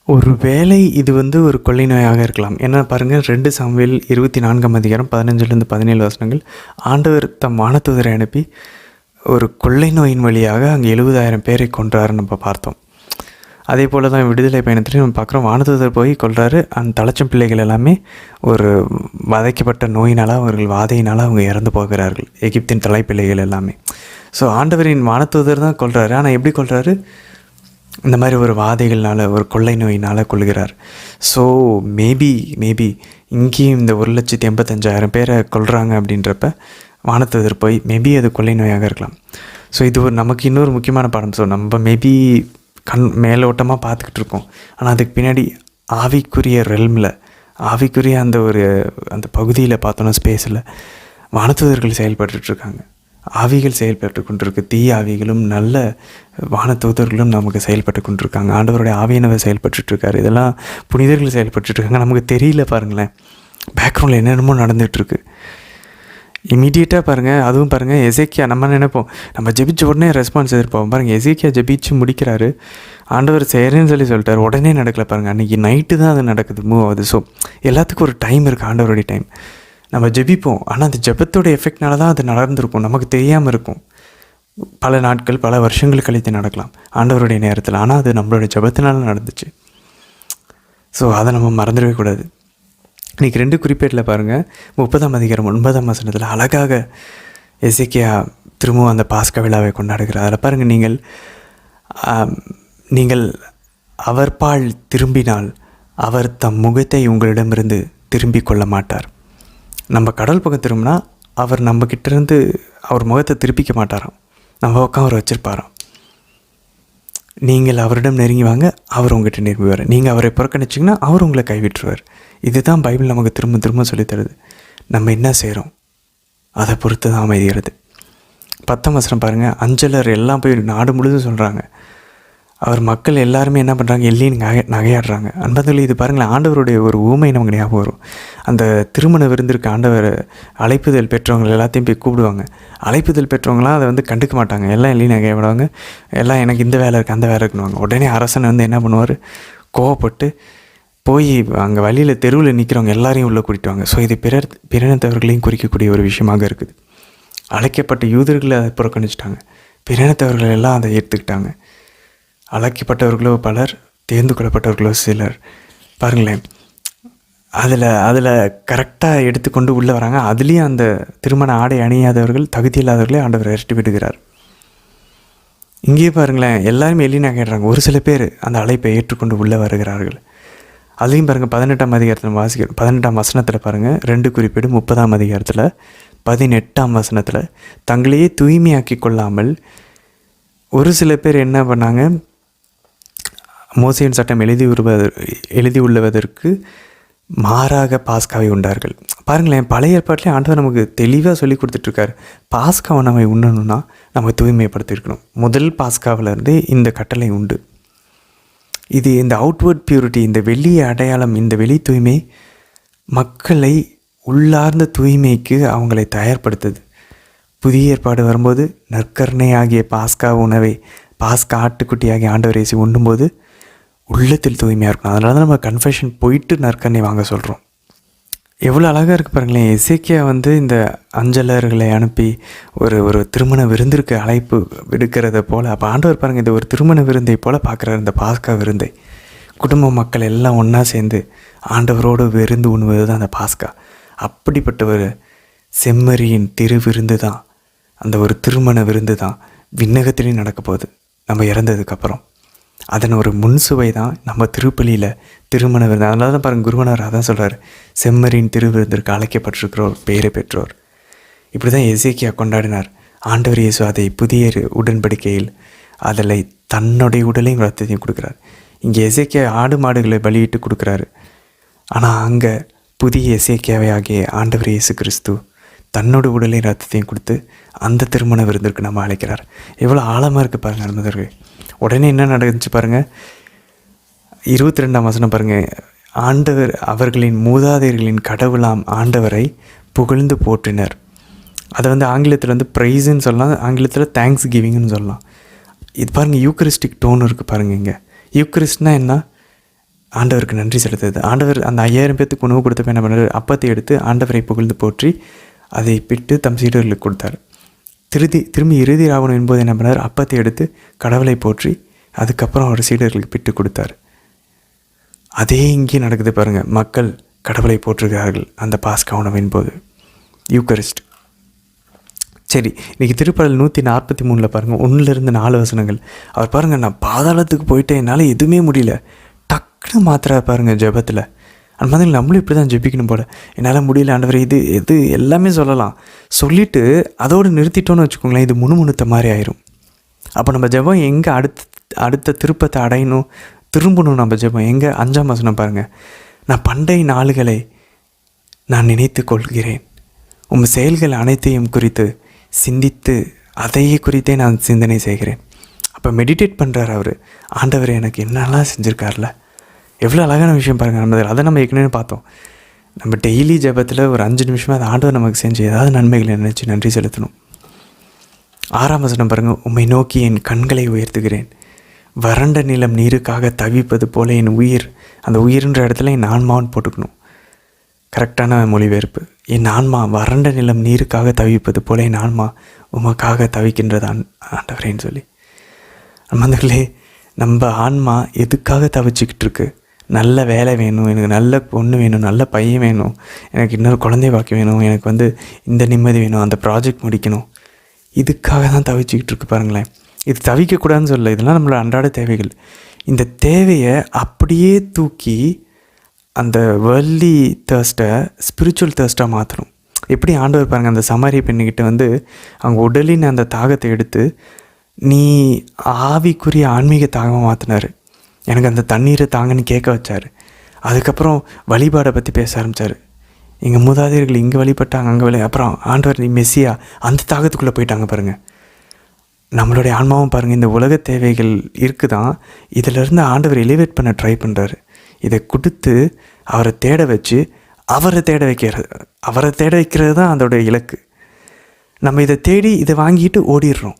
ஒரு வேளை இது ஒரு கொள்ளை நோயாக இருக்கலாம். ஏன்னா பாருங்கள், 2 சாமுவேல் 24ஆம் அதிகாரம் 15-17 வசனங்கள், ஆண்டவர் தம் வானதூதரை அனுப்பி ஒரு கொள்ளை நோயின் வழியாக அங்கே 70,000 பேரை கொன்றாருன்னு நம்ம பார்த்தோம். அதே போல் தான் விடுதலை பயணத்துலையும் நம்ம பார்க்குறோம். வானதூதர் போய் கொல்றாரு. அந்த தலைச்சம் பிள்ளைகள் எல்லாமே ஒரு வதைக்கப்பட்ட நோயினால், அவர்கள் வாதையினால் அவங்க இறந்து போகிறார்கள், எகிப்தின் தலைப்பிள்ளைகள் எல்லாமே. ஸோ ஆண்டவரின் வானதூதர் தான் கொல்றாரு. ஆனால் எப்படி கொல்றாரு? இந்த மாதிரி ஒரு வாதைகள்னால, ஒரு கொள்ளை நோயினால் கொள்கிறார். ஸோ மேபி இங்கேயும் இந்த 1,85,000 பேரை கொல்றாங்க அப்படின்றப்ப வானதூதர் போய் மேபி அது கொள்ளை நோயாக இருக்கலாம். ஸோ இது நமக்கு இன்னொரு முக்கியமான பாடம். ஸோ நம்ம மேபி மேலோட்டமாக பார்த்துக்கிட்டு இருக்கோம், ஆனால் அதுக்கு பின்னாடி ஆவிக்குரிய ரெல்மில், ஆவிக்குரிய அந்த பகுதியில் பார்த்தோன்னா ஸ்பேஸில் வானதூதர்கள் செயல்பட்டுருக்காங்க. ஆவிகள் செயல்பட்டு கொண்டிருக்கு. தீய ஆவிகளும் நல்ல வானதூதர்களும் நமக்கு செயல்பட்டு கொண்டிருக்காங்க. ஆண்டவருடைய ஆவியானவர் செயல்பட்டுருக்காரு. இதெல்லாம் புனிதர்கள் செயல்பட்டுருக்காங்க. நமக்கு தெரியல. பாருங்களேன், பேக்ரவுண்டில் என்னென்னமோ நடந்துகிட்ருக்கு. இமீடியட்டாக பாருங்கள். அதுவும் பாருங்கள், எசேக்கியா நம்ம நினைப்போம் நம்ம ஜெபிச்ச உடனே ரெஸ்பான்ஸ் எதிர்ப்போம். பாருங்கள், எசேக்கியா ஜெபிச்சு முடிக்கிறாரு, ஆண்டவர் செய்கிறேன்னு சொல்லிட்டார். உடனே நடக்கலை. பாருங்கள், அன்றைக்கி நைட்டு தான் அது நடக்குது, மூவ் ஆகுது. ஸோ எல்லாத்துக்கும் ஒரு டைம் இருக்குது, ஆண்டவருடைய டைம். நம்ம ஜெபிப்போம், ஆனால் அந்த ஜெபத்தோட எஃபெக்ட்னால தான் அது நடந்திருக்கும், நமக்கு தெரியாமல் இருக்கும். பல நாட்கள், பல வருஷங்கள் கழித்து நடக்கலாம் ஆண்டவருடைய நேரத்தில். ஆனால் அது நம்மளுடைய ஜெபத்தினால நடந்துச்சு. ஸோ அதை நம்ம மறந்துடவே கூடாது. இன்றைக்கி 2 குறிப்பேட்டில் பாருங்கள், 30ஆம் அதிகாரம் 9ஆம் வசனத்தில் அழகாக எசேக்கியா திரும்பவும் அந்த பாஸ்கா விழாவை கொண்டாடுகிறார். அதில் பாருங்கள், நீங்கள் அவர் பால் திரும்பினால் அவர் தம் முகத்தை உங்களிடமிருந்து திரும்பி கொள்ள மாட்டார். நம்ம கடல் பக்கம் திரும்பினா அவர் நம்மக்கிட்டேருந்து அவர் முகத்தை திருப்பிக்க மாட்டாராம், நம்ம பக்கம் அவர் வச்சுருப்பாராம். நீங்கள் அவரிடம் நெருங்கி வாங்க, அவர் உங்கள்கிட்ட நெருங்குவார். நீங்கள் அவரை புறக்கணிச்சிங்கன்னா அவர் உங்களை கைவிட்டுருவார். இதுதான் பைபிள் நமக்கு திரும்ப திரும்ப சொல்லித்தருது. நம்ம என்ன செய்கிறோம் அதை பொறுத்து தான் அமைதிகிறது. 10ஆம் வசனம் பாருங்கள், அஞ்சலர் எல்லாம் போய் நாடு முழுதும் சொல்கிறாங்க. அவர் மக்கள் எல்லாருமே என்ன பண்ணுறாங்க, எல்லையும் நகையாடுறாங்க. அன்பர்களே, இது பாருங்களேன், ஆண்டவருடைய ஒரு ஊமை நமக்கு ஞாபகம் வரும். அந்த திருமண விருந்திற்கு ஆண்டவர் அழைப்புதல் பெற்றவங்க எல்லாத்தையும் போய் கூப்பிடுவாங்க. அழைப்புதல் பெற்றவங்களாம் அதை கண்டுக்க மாட்டாங்க. எல்லாம் எல்லையும் நகையாடுவாங்க. எல்லாம் எனக்கு இந்த வேலை இருக்குது, அந்த வேலை இருக்குன்னு. உடனே அரசன் என்ன பண்ணுவார், கோவப்பட்டு போய் அங்கே வழியில் தெருவில் நிற்கிறவங்க எல்லாரையும் உள்ளே கூட்டிட்டு வாங்க. ஸோ இது பிறனத்தவர்களையும் குறிக்கக்கூடிய ஒரு விஷயமாக இருக்குது. அழைக்கப்பட்ட யூதர்களை அதை புறக்கணிச்சிட்டாங்க, பிறனத்தவர்கள் எல்லாம் அதை ஏற்றுக்கிட்டாங்க. அழைக்கப்பட்டவர்களோ பலர், தேர்ந்து கொள்ளப்பட்டவர்களோ சிலர். பாருங்களேன், அதில் கரெக்டாக எடுத்துக்கொண்டு உள்ளே வராங்க. அதுலேயும் அந்த திருமண ஆடை அணியாதவர்கள், தகுதி இல்லாதவர்களே ஆண்டவர் இரட்டி விடுகிறார். இங்கேயே பாருங்களேன், எல்லாருமே எல்லினா கேட்டுறாங்க. ஒரு சில பேர் அந்த அழைப்பை ஏற்றுக்கொண்டு உள்ளே வருகிறார்கள். அதையும் பாருங்கள், 18ஆம் அதிகாரத்தில் வாசிக்கிறோம். 18ஆம் வசனத்தில் பாருங்கள், 2 குறிப்பீடு 30ஆம் அதிகாரத்தில் 18ஆம் வசனத்தில், தங்களையே தூய்மையாக்கி கொள்ளாமல் ஒரு சில பேர் என்ன பண்ணாங்க, மோசேயின் சட்டம் எழுதி உள்ளவதற்கு மாறாக பாஸ்காவை உண்டார்கள். பாருங்களேன், பழைய ஏற்பாட்டிலே ஆண்டவர் நமக்கு தெளிவாக சொல்லி கொடுத்துட்ருக்காரு. பாஸ்காவை நம்ம உண்ணணும்னா நம்ம தூய்மைப்படுத்திருக்கணும். முதல் பாஸ்காவிலேருந்து இந்த கட்டளை உண்டு. இது இந்த அவுட்வர்ட் பியூரிட்டி, இந்த வெளிய அடையாளம், இந்த வெளி தூய்மை மக்களை உள்ளார்ந்த தூய்மைக்கு அவங்களை தயார்படுத்துது. புதிய ஏற்பாடு வரும்போது நற்கருணை ஆகிய பாஸ்கா உணவை, பாஸ்கா ஆட்டுக்குட்டியாகிய ஆண்டவர் இயேசு உண்ணும்போது உள்ளத்தில் தூய்மையாக இருக்கணும். அதனால தான் நம்ம கன்ஃபெஷன் போயிட்டு நற்கருணை வாங்க சொல்கிறோம். எவ்வளோ அழகாக இருக்குது பாருங்களேன். எசேக்கியா இந்த அஞ்சலர்களை அனுப்பி ஒரு திருமண விருந்திற்கு அழைப்பு விடுக்கிறத போல், அப்போ ஆண்டவர் பாருங்கள், இந்த ஒரு திருமண விருந்தை போல் பார்க்குறாரு இந்த பாஸ்கா விருந்தை. குடும்ப மக்கள் எல்லாம் ஒன்றா சேர்ந்து ஆண்டவரோடு விருந்து உண்ணுவது தான் அந்த பாஸ்கா. அப்படிப்பட்ட ஒரு செம்மறியின் திருவிருந்து தான், அந்த ஒரு திருமண விருந்து தான் விண்ணகத்திலையும் நடக்க போகுது நம்ம இறந்ததுக்கப்புறம். அதன் ஒரு முன்சுவை தான் நம்ம திருப்பலியில் திருமண விருந்து. அதனால தான் பாருங்கள், குருவனார் அதான் சொல்கிறார், செம்மறியின் திருவிருந்திற்கு அழைக்கப்பட்டிருக்கிறோர் பேரை பெற்றோர். இப்படி தான் எசேக்கியா கொண்டாடினார். ஆண்டவர் இயேசு அதை புதிய உடன்படிக்கையில் அதில் தன்னுடைய உடலையும் ரத்தத்தையும் கொடுக்குறார். இங்கே எசேக்கியா ஆடு மாடுகளை பலியிட்டு கொடுக்குறாரு. ஆனால் அங்கே புதிய எசேக்கியாவை ஆகிய ஆண்டவர் இயேசு கிறிஸ்து தன்னோட உடலையும் ரத்தத்தையும் கொடுத்து அந்த திருமண விருந்திற்கு நம்ம அழைக்கிறார். எவ்வளோ ஆழமாக இருக்குது பாருங்கள் நண்பர்களே. உடனே என்ன நடந்துச்சு பாருங்கள், 22ஆம் வசனம் பாருங்கள். ஆண்டவர் அவர்களின் மூதாதையர்களின் கடவுளாம் ஆண்டவரை புகழ்ந்து போற்றினர். அதை ஆங்கிலத்தில் ப்ரைஸுன்னு சொல்லலாம், ஆங்கிலத்தில் தேங்க்ஸ் கிவிங்னு சொல்லலாம். இது பாருங்கள், யூக்கரிஸ்டிக் டோன் இருக்குது பாருங்கள். இங்கே யூக்கரிஸ்ட்னா என்ன? ஆண்டவருக்கு நன்றி செலுத்துது. ஆண்டவர் அந்த 5000 பேர்த்துக்கு உணவு கொடுத்தப்ப என்ன பண்ணார்? அப்பத்தை எடுத்து ஆண்டவரை புகழ்ந்து போற்றி அதை பிட்டு தம் சீடர்களுக்கு கொடுத்தார். திரும்பி இறுதி ராவணம் என்பது என்ன பண்ணார்? அப்பத்தை எடுத்து கடவுளை போற்றி அதுக்கப்புறம் அவர் சீடர்களுக்கு பிட்டு கொடுத்தார். அதே இங்கே நடக்குது பாருங்கள். மக்கள் கடவுளை போற்றுகிறார்கள் அந்த பாஸ்கா உணவின் போது, யூக்கரிஸ்ட். சரி, இன்றைக்கி திருப்பாடல் 143 பாருங்கள், 1-4 வசனங்கள். அவர் பாருங்கள், நான் பாதாளத்துக்கு போயிட்டேன், என்னால் எதுவுமே முடியல, டக்குன்னு மாத்திரா பாருங்கள் ஜெபத்தில். அந்த மாதிரி நம்மளும் இப்படி தான் ஜெபிக்கணும் போல். என்னால் முடியல ஆண்டவரே, இது எல்லாமே சொல்லலாம். சொல்லிவிட்டு அதோடு நிறுத்திட்டோன்னு வச்சுக்கோங்களேன், இது முணுமுணுத்த மாதிரி ஆயிரும். அப்போ நம்ம ஜெபம் எங்கே அடுத்த திருப்பத்தை அடையணும், திரும்பணும். நம்ம ஜெபம் எங்கே? 5ஆம் வசனம் பாருங்கள். நான் பண்டைய நாளுகளை நான் நினைத்து கொள்கிறேன், உம் செயல்கள் அனைத்தையும் குறித்து சிந்தித்து அதையே குறித்தே நான் சிந்தனை செய்கிறேன். அப்போ மெடிடேட் பண்ணுறார் அவர். ஆண்டவர் எனக்கு என்னெல்லாம் செஞ்சுருக்கார்ல, எவ்வளோ அழகான விஷயம் பாருங்கள். நம்ம அதை நம்ம ஏற்கனவே பார்த்தோம். நம்ம டெய்லி ஜெபத்தில் ஒரு 5 நிமிஷமாக அதை ஆண்டவர் நமக்கு செஞ்சு ஏதாவது நன்மைகளை நினச்சி நன்றி செலுத்தணும். 6ஆம் வசனம் பாருங்கள். உம்மை நோக்கி என் கண்களை உயர்த்துகிறேன், வறண்ட நிலம் நீருக்காக தவிப்பது போல என் உயிர். அந்த உயிர்ன்ற இடத்துல என் ஆன்மான்னு போட்டுக்கணும், கரெக்டான மொழிபெயர்ப்பு. என் ஆன்மா வறண்ட நிலம் நீருக்காக தவிப்பது போல என் ஆன்மா உமக்காக தவிக்கின்றதான் ஆண்டவரேன்னு சொல்லி. நம்மளே நம்ம ஆன்மா எதுக்காக தவிச்சிக்கிட்டு இருக்கு? நல்ல வேலை வேணும், எனக்கு நல்ல பொண்ணு வேணும், நல்ல பையன் வேணும், எனக்கு இன்னொரு குழந்தை பாக்கியம் வேணும், எனக்கு இந்த நிம்மதி வேணும், அந்த ப்ராஜெக்ட் முடிக்கணும். இதுக்காக தான் தவிச்சிக்கிட்டு இருக்கு பாருங்களேன். இது தவிக்கக்கூடாதுன்னு சொல்லலை, இதெல்லாம் நம்மளோட அன்றாட தேவைகள். இந்த தேவையை அப்படியே தூக்கி அந்த வேர்ல்ட்லி தேர்ஸ்ட்டை ஸ்பிரிச்சுவல் தேர்ஸ்ட்டாக மாற்றணும். எப்படி ஆண்டவர் பாருங்கள், அந்த சமாரிய பெண்ணுக்கிட்ட அவங்க உடலின் அந்த தாகத்தை எடுத்து நீ ஆவிக்குரிய ஆன்மீக தாகமாக மாற்றினார். எனக்கு அந்த தண்ணீரை தாங்கன்னு கேட்க வச்சார். அதுக்கப்புறம் வழிபாடை பற்றி பேச ஆரம்பித்தார். எங்கள் மூதாதையர்கள் இங்கே வழிபட்டாங்க, அங்கே அப்புறம் ஆண்டவர் நீ மெஸ்ஸியா, அந்த தாகத்துக்குள்ளே போயிட்டாங்க பாருங்கள். நம்மளுடைய ஆன்மாவும் பாருங்கள், இந்த உலக தேவைகள் இருக்குதான், இதிலேருந்து ஆண்டவர் எலிவேட் பண்ண ட்ரை பண்ணுறாரு. இதை கொடுத்து அவரை தேட வச்சு அவரை தேட வைக்கிறது தான் அதோடைய இலக்கு. நம்ம இதை தேடி இதை வாங்கிட்டு ஓடிடுறோம்.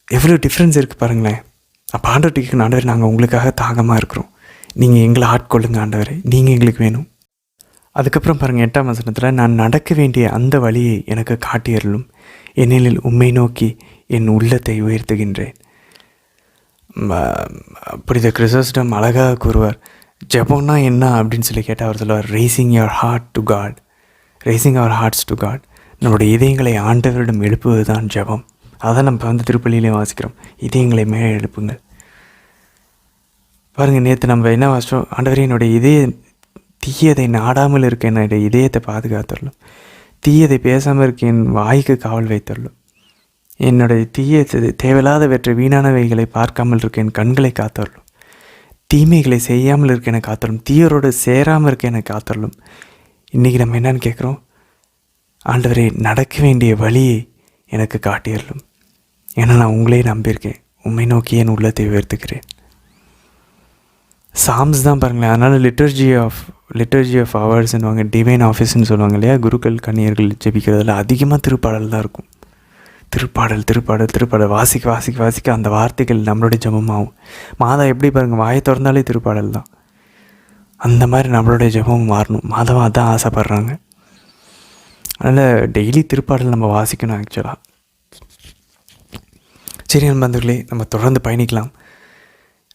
எவ்வளோ டிஃப்ரென்ஸ் இருக்குது பாருங்களேன். அப்போ ஆண்டவர்கிட்ட கேட்கணும், ஆண்டவர் நாங்கள் உங்களுக்காக தாகமாக இருக்கிறோம், நீங்கள் எங்களை ஆட்கொள்ளுங்க ஆண்டவரே, நீங்கள் எங்களுக்கு வேணும். அதுக்கப்புறம் பாருங்கள் 8ஆம் வசனத்தில், நான் நடக்க வேண்டிய அந்த வழியை எனக்கு காட்டியருளும், ஏனெனில் உம்மை நோக்கி என் உள்ளத்தை உயர்த்துகின்றேன். புனித கிறிஸ்டோஸ்டம் அழகாக கூறுவார், ஜெபம்னா என்ன அப்படின்னு சொல்லி கேட்டால் அவர் சொல்லுவார், raising your heart to God, raising our hearts to God. நம்மளுடைய இதயங்களை ஆண்டவரிடம் எழுப்புவது தான் ஜெபம். அதான் நம்ம திருப்பலியிலே வாசிக்கிறோம், இதயங்களை மேலே எழுப்புங்கள். பாருங்கள், நேற்று நம்ம என்ன வாசித்தோம்? ஆண்டவரே என்னுடைய தீயதை நாடாமல் இருக்க என்னுடைய இதயத்தை பாதுகாத்துடலும், தீயதை பேசாமல் இருக்க என் வாய்க்கு காவல் வைத்துடலும், என்னுடைய தேவையில்லாதவற்றை வீணானவைகளை பார்க்காமல் இருக்க என் கண்களை காத்தரலும், தீமைகளை செய்யாமல் இருக்க எனக்கு காத்தரலும், தீயரோடு சேராமல் இருக்க எனக்கு காத்தரலும். இன்றைக்கி நம்ம என்னன்னு கேட்குறோம்? ஆண்டவரே நடக்க வேண்டிய வழியை எனக்கு காட்டியறலும், ஏன்னா நான் உங்களே நம்பியிருக்கேன், உண்மை நோக்கி என் உள்ளத்தை உயர்த்துக்கிறேன். சாம்ஸ் தான் பாருங்களேன். அதனால் லிட்டர்ஜி ஆஃப் ஹவர்ஸ்ன்னுவாங்க, டிவைன் ஆஃபீஸ்ன்னு சொல்லுவாங்க இல்லையா, குருக்கள் கன்னியர்கள் ஜெபிக்கிறதுல அதிகமாக திருப்பாடல் தான் இருக்கும். திருப்பாடல் வாசிக்க அந்த வார்த்தைகள் நம்மளுடைய ஜெபமாகும். மாதா எப்படி பாருங்கள், வாயை திறந்தாலே திருப்பாடல் தான். அந்த மாதிரி நம்மளுடைய ஜெபமும் மாறணும். மாதவா அதான் ஆசைப்படுறாங்க. அதனால் டெய்லி திருப்பாடல் நம்ம வாசிக்கணும் ஆக்சுவலாக. சரி நண்பர்களே, நம்ம தொடர்ந்து பயணிக்கலாம்.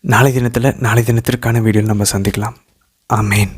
நாளை தினத்திற்கான வீடியோவில் நம்ம சந்திக்கலாம். ஆமேன்.